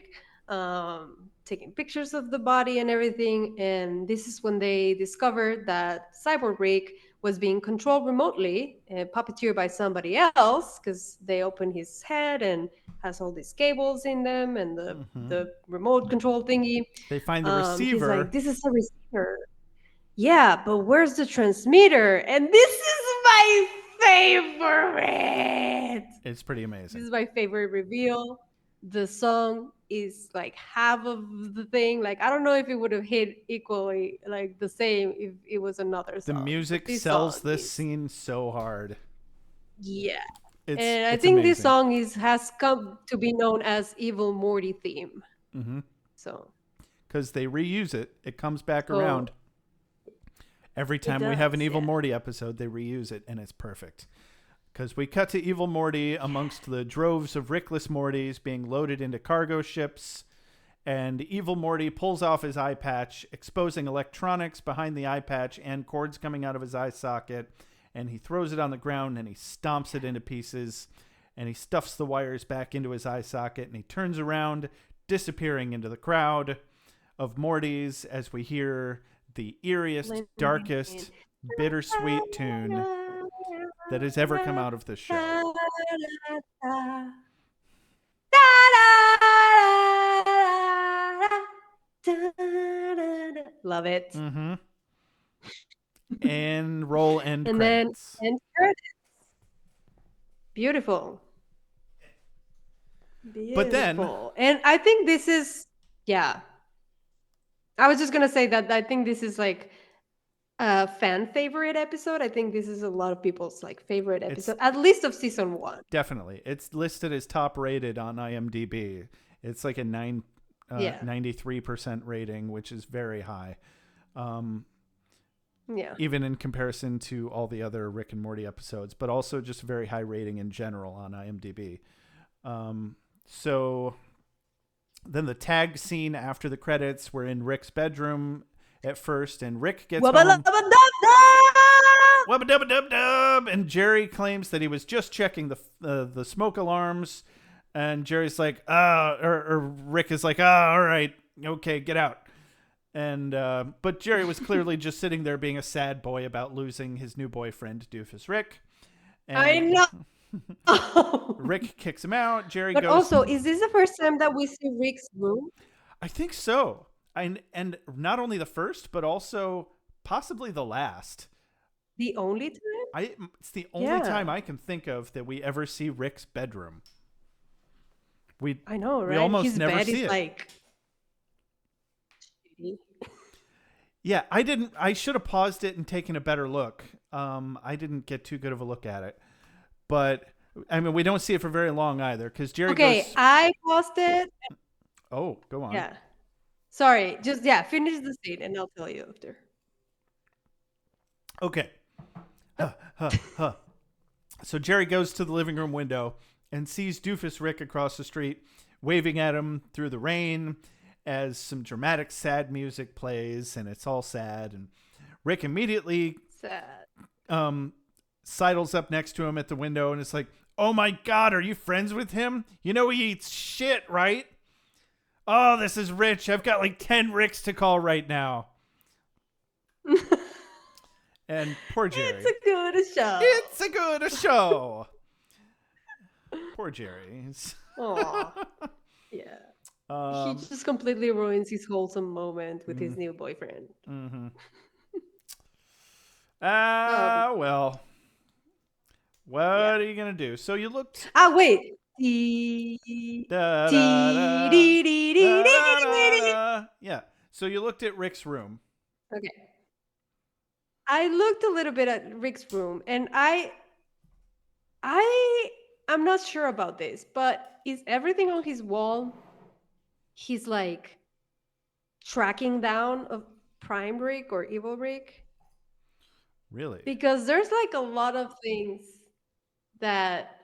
taking pictures of the body and everything. And this is when they discovered that cyborg rig was being controlled remotely, puppeteered by somebody else, because they open his head and has all these cables in them and Mhm. the remote control thingy. They find the He's like, receiver. this is a receiver. Yeah, but where's the transmitter? And this is my favorite. It's pretty This amazing. is my favorite reveal. The song is like half of the thing. Like, I don't know if it would have hit equally like the same if it was another The song, but music this sells song this is, scene so hard. yeah. It's And I it's think this amazing. song has come to be known as Evil Morty theme. Mm-hmm. So, Because they reuse it. It comes back so around. Every it time we have an does, Evil yeah. Morty episode, they reuse it, and it's perfect. Because we cut to Evil Morty amongst the droves of Rickless Mortys being loaded into cargo ships, and Evil Morty pulls off his eye patch, exposing electronics behind the eye patch and cords coming out of his eye socket, and he throws it on the ground and he stomps it into pieces, and he stuffs the wires back into his eye socket, and he turns around, disappearing into the crowd of Mortys as we hear the eeriest, Blending in. darkest, bittersweet tune that has ever come out of this show. Love it. Mm-hmm. And roll end And then credits. end credits. Beautiful. But then, Beautiful. And I think this is, yeah. I was just gonna say that I think this is like a fan favorite episode. I think this is a lot of people's like favorite it's episode, at least of season one. definitely, it's listed as top rated on IMDb. It's like a Yeah. 93% rating, which is very high. Um, Yeah. even in comparison to all the other Rick and Morty episodes, but also just very high rating in general on IMDb. So then the tag scene after the credits, we're in Rick's bedroom at first, and Rick gets Wubba home. lubba dub dub! Wubba dubba dub dub! And Jerry claims that he was just checking the smoke alarms, and Jerry's like, or Rick is like, all right, okay, get out. And but Jerry was clearly just sitting there being a sad boy about losing his new boyfriend, Doofus Rick. I And know. Rick kicks him out. Jerry But goes, also, is this the first time that we see Rick's room? I think so. And not only the first, but also possibly the last. The only time? It's the only Yeah. time I can think of that we ever see Rick's bedroom. I know, We right? almost His never bed see is it. like shitty. Yeah, I didn't. I should have paused it and taken a better look. I didn't get too good of a look at it, but I mean, we don't see it for very long either because Jerry Okay, goes. I paused it. Oh, go on. Yeah. Sorry, just yeah, finish the scene and I'll tell you after. Okay. Huh, huh, huh. So Jerry goes to the living room window and sees Doofus Rick across the street, waving at him through the rain as some dramatic sad music plays, and it's all sad. And Rick immediately Sad. sidles up next to him at the window and it's like, oh my God, are you friends with him? You know he eats shit, right? Oh, this is rich. I've got like 10 Ricks to call right now. And poor Jerry. It's a good show. It's a good show. Poor Jerry. Aw. Yeah. He just completely ruins his wholesome moment with his new boyfriend. Mm-hmm. Well. What are you going to do? So you looked. Wait. Da, da, da, da, da. Yeah. So you looked at Rick's room. Okay. I looked a little bit at Rick's room and I'm not sure about this, but is everything on his wall he's like tracking down of Prime Rick or Evil Rick? Really? Because there's like a lot of things. that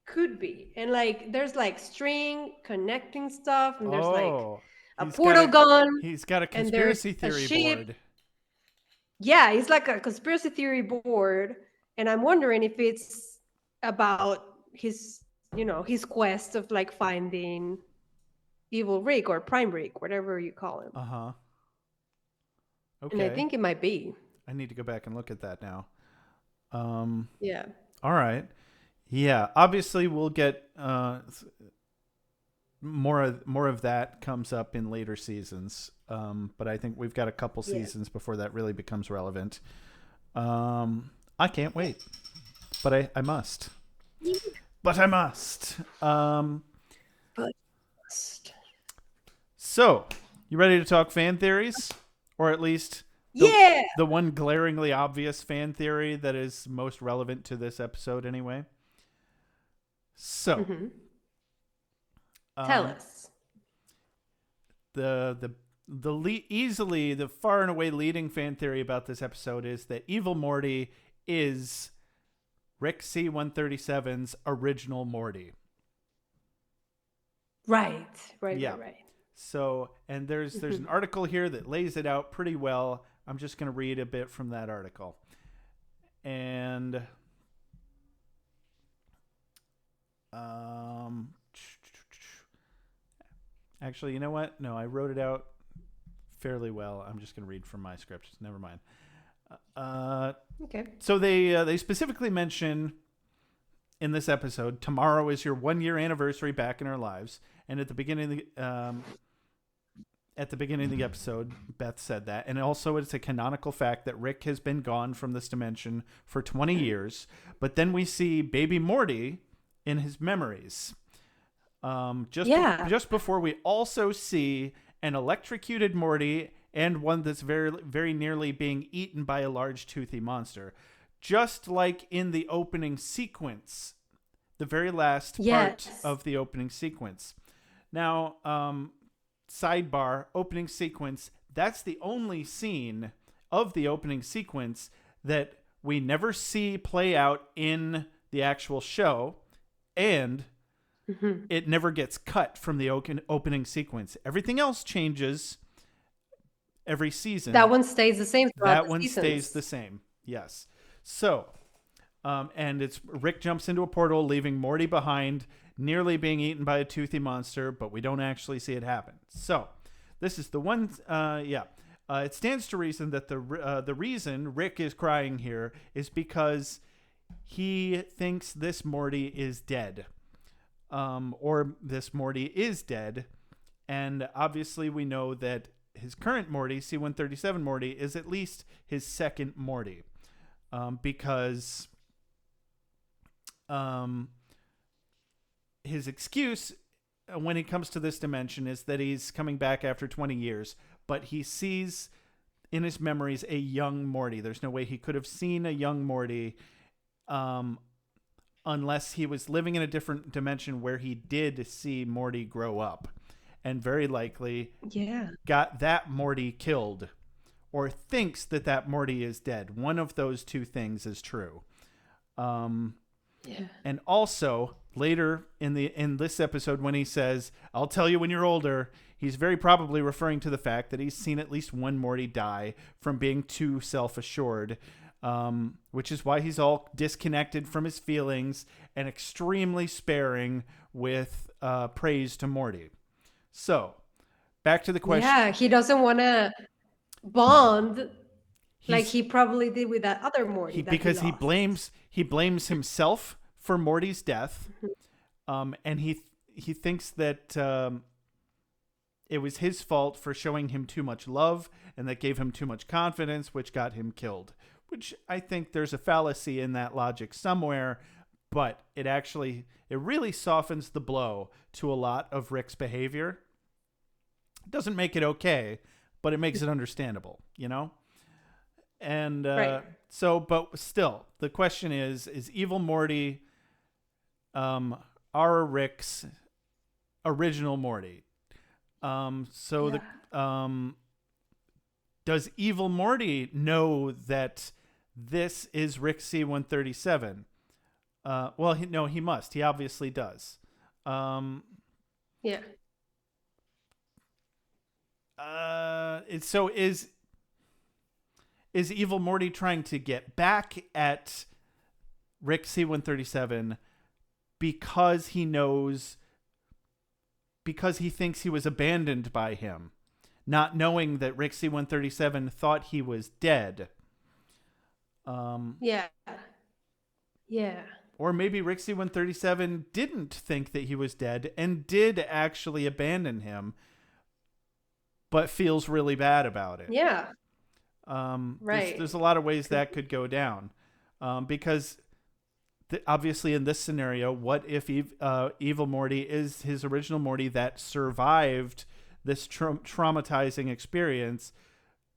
could be. And like there's like string connecting stuff, and there's like Oh, a portal gun he's got a and there's conspiracy a theory ship. board. Yeah, it's like a conspiracy theory board, and I'm wondering if it's about his, his quest of like finding evil Rick or Prime Rick, whatever you call him. Uh-huh. And I Okay. think it might be. I need to go back and look at that now. Um, Yeah. all right. Yeah, obviously we'll get more of that comes up in later seasons. But I think we've got a couple Yeah. seasons before that really becomes relevant. I can't wait, but I must. But I must. But So, you ready to talk fan theories, or at least yeah. the one glaringly obvious fan theory that is most relevant to this episode, anyway? So, Hmm. Tell um, us. easily the far and away leading fan theory about this episode is that Evil Morty is Rick C-137's original Morty. Right. Right. Yeah. Right. Right. So, and there's an article here that lays it out pretty well. I'm just going to read a bit from that article. And actually, you know what? No, I wrote it out fairly well. I'm just going to read from my script. Never mind. Okay. So they specifically mention in this episode, tomorrow is your 1 year anniversary back in our lives, and at the beginning of the episode, Beth said that, and also it's a canonical fact that Rick has been gone from this dimension for 20 years. But then we see baby Morty in his memories. Just before we also see an electrocuted Morty and one that's very, very nearly being eaten by a large toothy monster. Just like in the opening sequence, the very last part of the opening sequence. Now, sidebar, opening sequence, that's the only scene of the opening sequence that we never see play out in the actual show, and it never gets cut from the opening sequence. Everything else changes every season. That one stays the same throughout the seasons. Stays the same, yes. So, and it's Rick jumps into a portal, leaving Morty behind, nearly being eaten by a toothy monster, but we don't actually see it happen. So, this is the one, it stands to reason that the reason Rick is crying here is because he thinks this Morty is dead. Or this Morty is dead. And obviously we know that his current Morty, C-137 Morty, is at least his second Morty. Because his excuse when he comes to this dimension is that he's coming back after 20 years, but he sees in his memories a young Morty. There's no way he could have seen a young Morty unless he was living in a different dimension where he did see Morty grow up, and very likely got that Morty killed or thinks that Morty is dead. One of those two things is true. And also later in this episode, when he says, "I'll tell you when you're older," he's very probably referring to the fact that he's seen at least one Morty die from being too self-assured, which is why he's all disconnected from his feelings and extremely sparing with praise to Morty. So, back to the question. Yeah, he doesn't want to bond like he probably did with that other Morty. Because he blames himself for Morty's death, and he thinks that it was his fault for showing him too much love, and that gave him too much confidence, which got him killed. Which I think there's a fallacy in that logic somewhere, but it really softens the blow to a lot of Rick's behavior. It doesn't make it okay, but it makes it understandable, you know? And right. but still, the question is Evil Morty our Rick's original Morty? Does Evil Morty know that this is Rick C-137? Well, no, he must. He obviously does. Um, Yeah. so is Evil Morty trying to get back at Rick C-137 because he knows, because he thinks he was abandoned by him, not knowing that Rick C-137 thought he was dead? Yeah. Yeah. Or maybe Rick C-137 didn't think that he was dead and did actually abandon him, but feels really bad about it. Yeah. There's, Right. there's a lot of ways that could go down. Because obviously in this scenario, what if Evil Morty is his original Morty that survived this traumatizing experience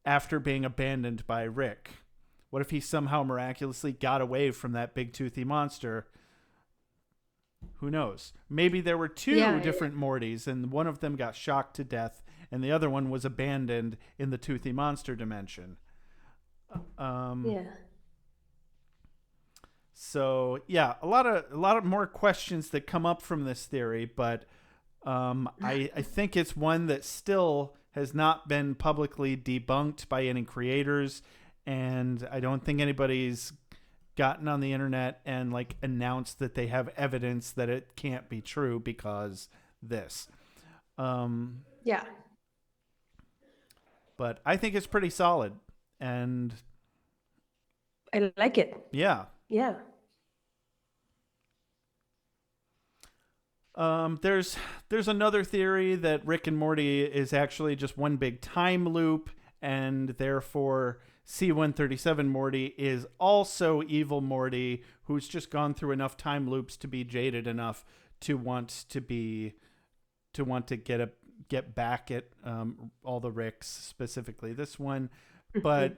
after being abandoned by Rick? What if he somehow miraculously got away from that big toothy monster? Who knows? Maybe there were two different Mortys, and one of them got shocked to death, and the other one was abandoned in the toothy monster dimension. Yeah. So yeah, a lot of more questions that come up from this theory, but I think it's one that still has not been publicly debunked by any creators, and I don't think anybody's gotten on the internet and like announced that they have evidence that it can't be true because this. Yeah. But I think it's pretty solid, and I like it. yeah. Yeah. There's another theory that Rick and Morty is actually just one big time loop, and therefore C-137 Morty is also evil Morty, who's just gone through enough time loops to be jaded enough to want to get back at all the Ricks, specifically this one. But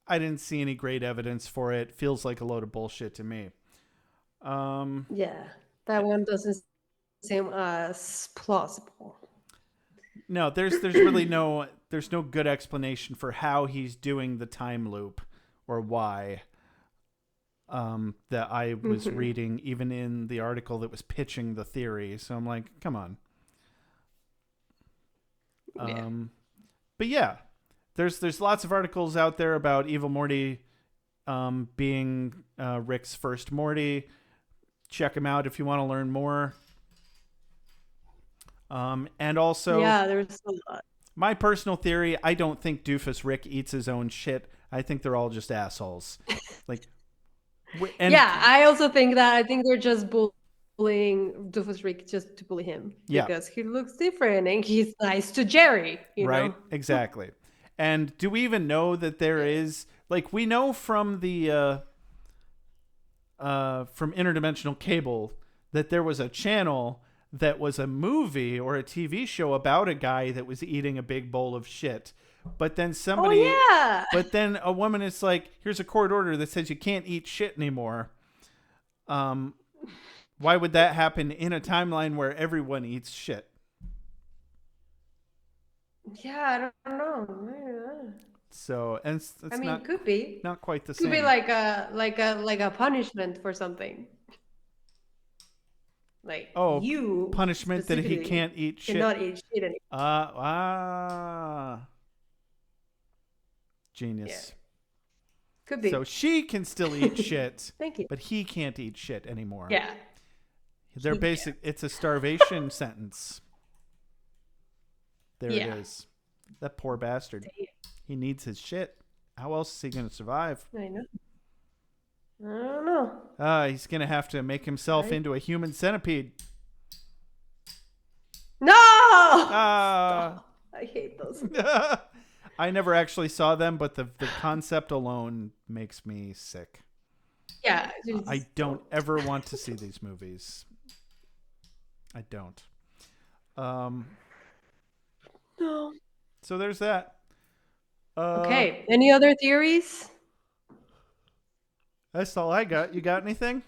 I didn't see any great evidence for it. Feels like a load of bullshit to me. Yeah. That one doesn't seem as plausible. No, there's really no good explanation for how he's doing the time loop or why. That I was reading even in the article that was pitching the theory. So I'm like, come on. But yeah, there's lots of articles out there about Evil Morty being Rick's first Morty. Check them out if you want to learn more. And also, yeah, there's a lot. My personal theory, I don't think Doofus Rick eats his own shit. I think they're all just assholes. Like, and yeah, I also think that. I think they're just bullying Doofus Rick just to bully him because he looks different and he's nice to Jerry. You know? Exactly. And do we even know that there is, like, we know from the from interdimensional cable that there was a channel that was a movie or a TV show about a guy that was eating a big bowl of shit. But then but then a woman is like, here's a court order that says you can't eat shit anymore. Why would that happen in a timeline where everyone eats shit? Yeah, I don't know. So, and it's I mean, not, could be. Not quite the same. Could be like a punishment for something. Like you punishment that he can't eat shit. Cannot eat shit anymore. Genius. Yeah. Could be. So she can still eat shit. Thank you. But he can't eat shit anymore. Yeah. They're it's a starvation sentence. There it is. That poor bastard. Damn. He needs his shit. How else is he going to survive? I don't know. He's going to have to make himself into a human centipede. No! I hate those. I never actually saw them, but the concept alone makes me sick. Yeah. I don't ever want to see these movies. I don't. No. So there's that. Okay. Any other theories? That's all I got. You got anything?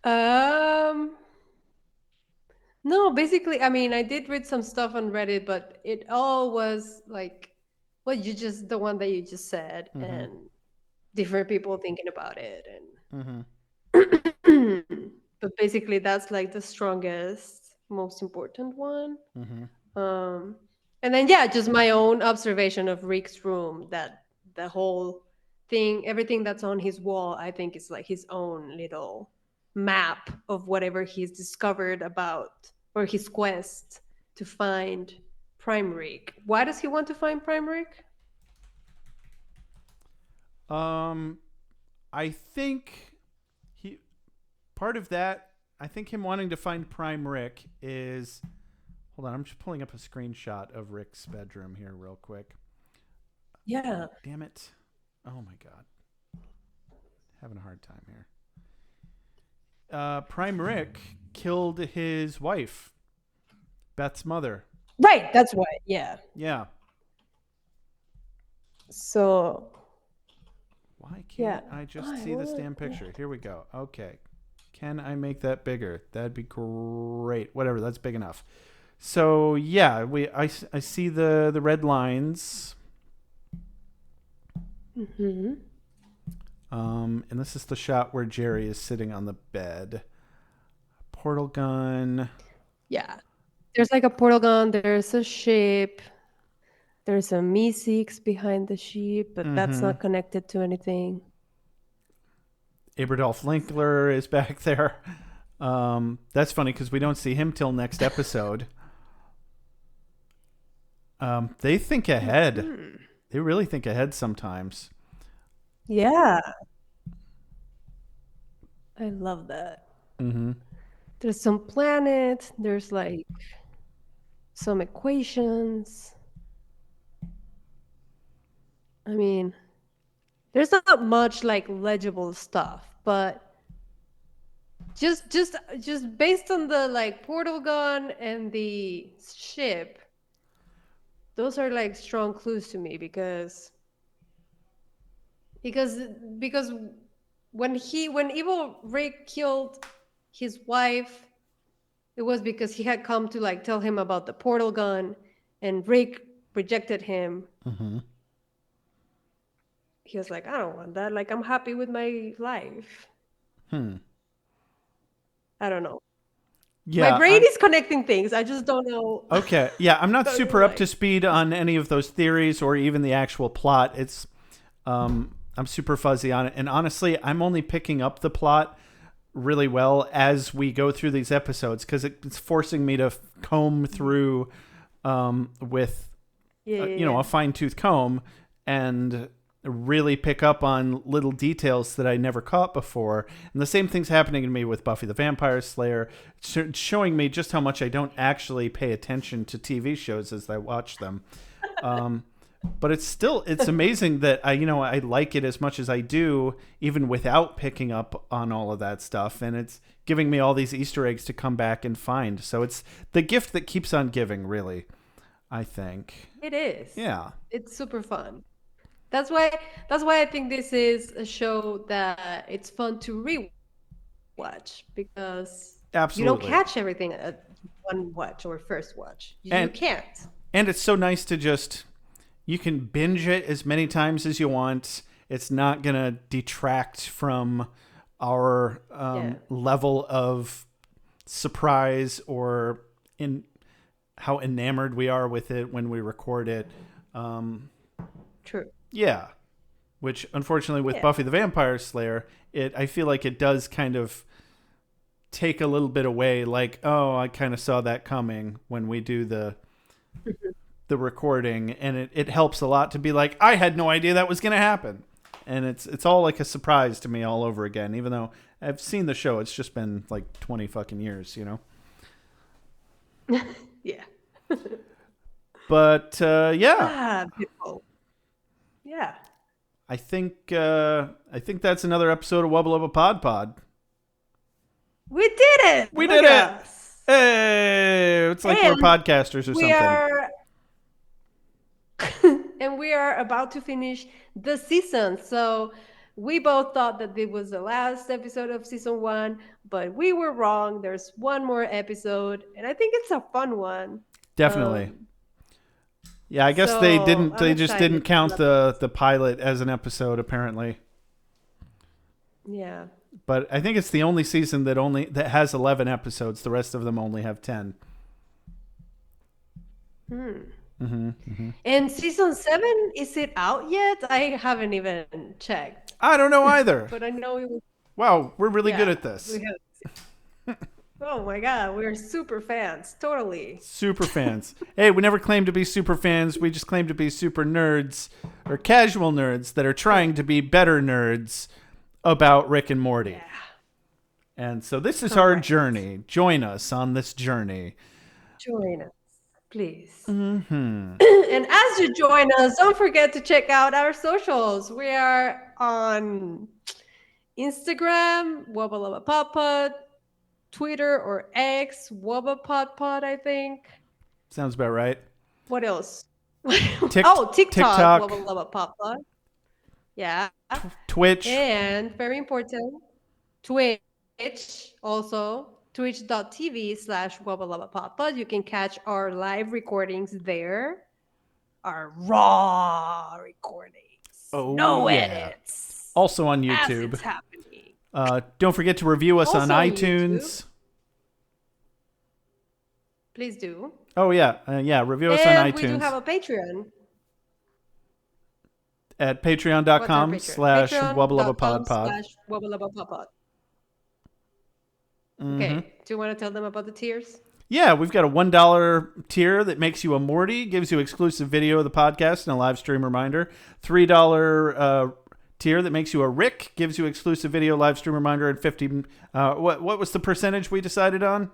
No, basically, I mean, I did read some stuff on Reddit, but it all was like, well, the one that you just said, and different people thinking about it Mm-hmm. and but basically that's like the strongest, most important one. Mm-hmm. Um and then yeah, just my own observation of Rick's room, that the whole thing, everything that's on his wall, I think is like his own little map of whatever he's discovered about, or his quest to find Prime Rick. Why does he want to find Prime Rick? Um, I think he part of that. I think him wanting to find Prime Rick is. Hold on, I'm just pulling up a screenshot of Rick's bedroom here, real quick. Yeah. Damn it! Oh my god, having a hard time here. Prime Rick killed his wife, Beth's mother. Right, that's why. Yeah. Yeah. So, Why yeah. can't I just I see this wanna- damn picture? Here we go. Okay. Can I make that bigger? That'd be great. Whatever, that's big enough. So yeah, I see the red lines. Mhm. And this is the shot where Jerry is sitting on the bed. Portal gun. Yeah. There's like a portal gun, there's a ship, there's a Me-6 behind the ship, but that's Mm-hmm. not connected to anything. Aberdolf Linkler is back there. That's funny because we don't see him till next episode. They think ahead. Hmm. They really think ahead sometimes. Yeah, I love that. Mm-hmm. There's some planet, there's like some equations. I mean, there's not much like legible stuff, but just based on the like portal gun and the ship, those are like strong clues to me, because because when evil Rick killed his wife, it was because he had come to like tell him about the portal gun, and Rick rejected him. Mm-hmm. He was like, I don't want that, like I'm happy with my life. Hmm. I don't know, my Yeah, brain I'm is connecting things, I just don't know. okay. Yeah, I'm not Don't know, super up like, to speed on any of those theories or even the actual plot. I'm super fuzzy on it, and honestly, I'm only picking up the plot really well as we go through these episodes because it's forcing me to comb through with yeah, yeah, a yeah. fine tooth comb and really pick up on little details that I never caught before. And the same thing's happening to me with Buffy the Vampire Slayer. It's showing me just how much I don't actually pay attention to TV shows as I watch them. Um, but it's amazing that I like it as much as I do, even without picking up on all of that stuff. And it's giving me all these Easter eggs to come back and find. So it's the gift that keeps on giving, really, I think. It is. Yeah, It's super fun. That's why I think this is a show that it's fun to rewatch, because you don't absolutely. catch everything at one watch or first watch. You And can't. and it's so nice to just you can binge it as many times as you want. It's not gonna detract from our Yeah. level of surprise or in how enamored we are with it when we record it. Um, True. yeah, which unfortunately with Yeah. Buffy the Vampire Slayer, I feel like it does kind of take a little bit away. Like, oh, I kind of saw that coming when we do the recording, and it helps a lot to be like, I had no idea that was going to happen, and it's all like a surprise to me all over again. Even though I've seen the show, it's just been like 20 fucking years. Yeah. But yeah, Beautiful. Yeah. I think that's another episode of Wubba Lubba PodPod. We did it. We Look did at it. us. Hey, it's like we're And podcasters or we something. are and we are about to finish the season. So we both thought that it was the last episode of season 1, but we were wrong. There's one more episode, and I think it's a fun one. Definitely. Um, Yeah, I guess they so didn't. I'm They just excited didn't to count wrap this. the pilot as an episode. Apparently. Yeah. But I think it's the only season that has 11 episodes. The rest of them only have 10. And season 7, is it out yet? I haven't even checked, I don't know either. but I know it was. Wow, we're really good Yeah, at this. we have. Oh my God, we're super fans. Totally. Super fans. Hey, we never claimed to be super fans. We just claim to be super nerds or casual nerds that are trying to be better nerds about Rick and Morty. Yeah. And so this is our journey. Join us on this journey. Join us, please. And as you join us, don't forget to check out our socials. We are on Instagram, Wubba Lubba PodPod, Twitter or X, Wubba PodPod, I think. Sounds about right. What else? TikTok. TikTok, Wubba Lubba PodPod. Yeah. Twitch. And very important, Twitch also. Twitch.tv/Wubba Lubba PodPod. You can catch our live recordings there. Our raw recordings. No edits. Also on YouTube. As it's happening. Don't forget to review us on Also on iTunes. YouTube. Please do. Oh, yeah. Review us on And iTunes. we do have a Patreon. At patreon.com/WubbaLubbaPodPod. Patreon.com/WubbaLubbaPodPod. Okay. Do you want to tell them about the tiers? Yeah, we've got a $1 tier that makes you a Morty, gives you exclusive video of the podcast and a live stream reminder. $3 tier that makes you a Rick, gives you exclusive video, live stream reminder, and 50. What was the percentage we decided on?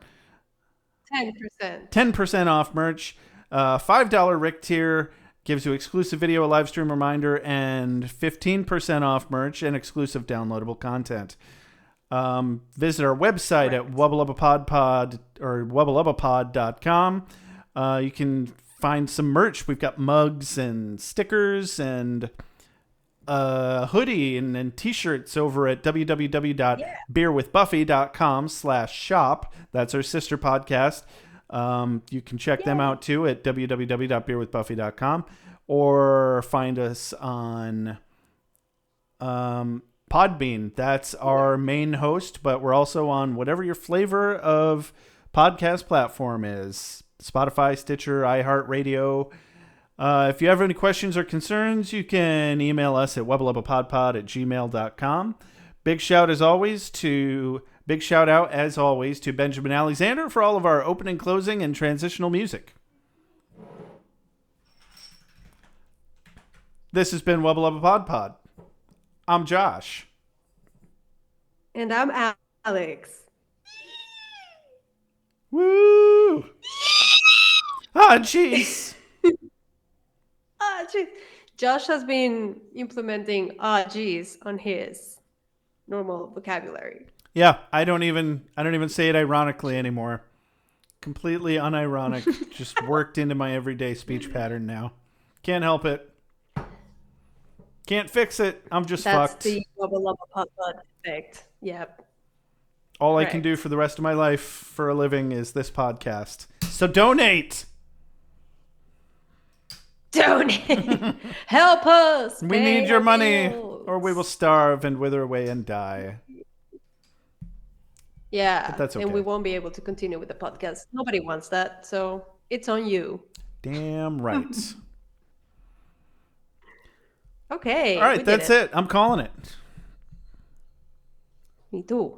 10%. 10% off merch. $5 Rick tier gives you exclusive video, a live stream reminder, and 15% off merch and exclusive downloadable content. Visit our website at Wubba Lubba PodPod or WubbaLubbaPod.com. You can find some merch. We've got mugs and stickers and hoodie and t-shirts over at www.beerwithbuffy.com/shop. That's our sister podcast. You can check them out too at www.beerwithbuffy.com or find us on Podbean. That's our main host, but we're also on whatever your flavor of podcast platform is. Spotify, Stitcher, iHeartRadio. If you have any questions or concerns, you can email us at wubbalubbapodpod@gmail.com. Big shout out as always to Benjamin Alexander for all of our opening, closing, and transitional music. This has been Wubba Lubba PodPod. I'm Josh. And I'm Alex. Woo! Ah, jeez. Josh has been implementing geez on his normal vocabulary. Yeah, I don't even say it ironically anymore. Completely unironic. Just worked into my everyday speech pattern now. Can't help it. Can't fix it. I'm just fucked. That's the Wubba Lubba PodPod effect. Yep. All I can do for the rest of my life for a living is this podcast. So donate. Donate. Help us. We need your money or we will starve and wither away and die. Yeah. But that's okay. And we won't be able to continue with the podcast. Nobody wants that. So it's on you. Damn right. Okay. All right. That's it. I'm calling it. Me too.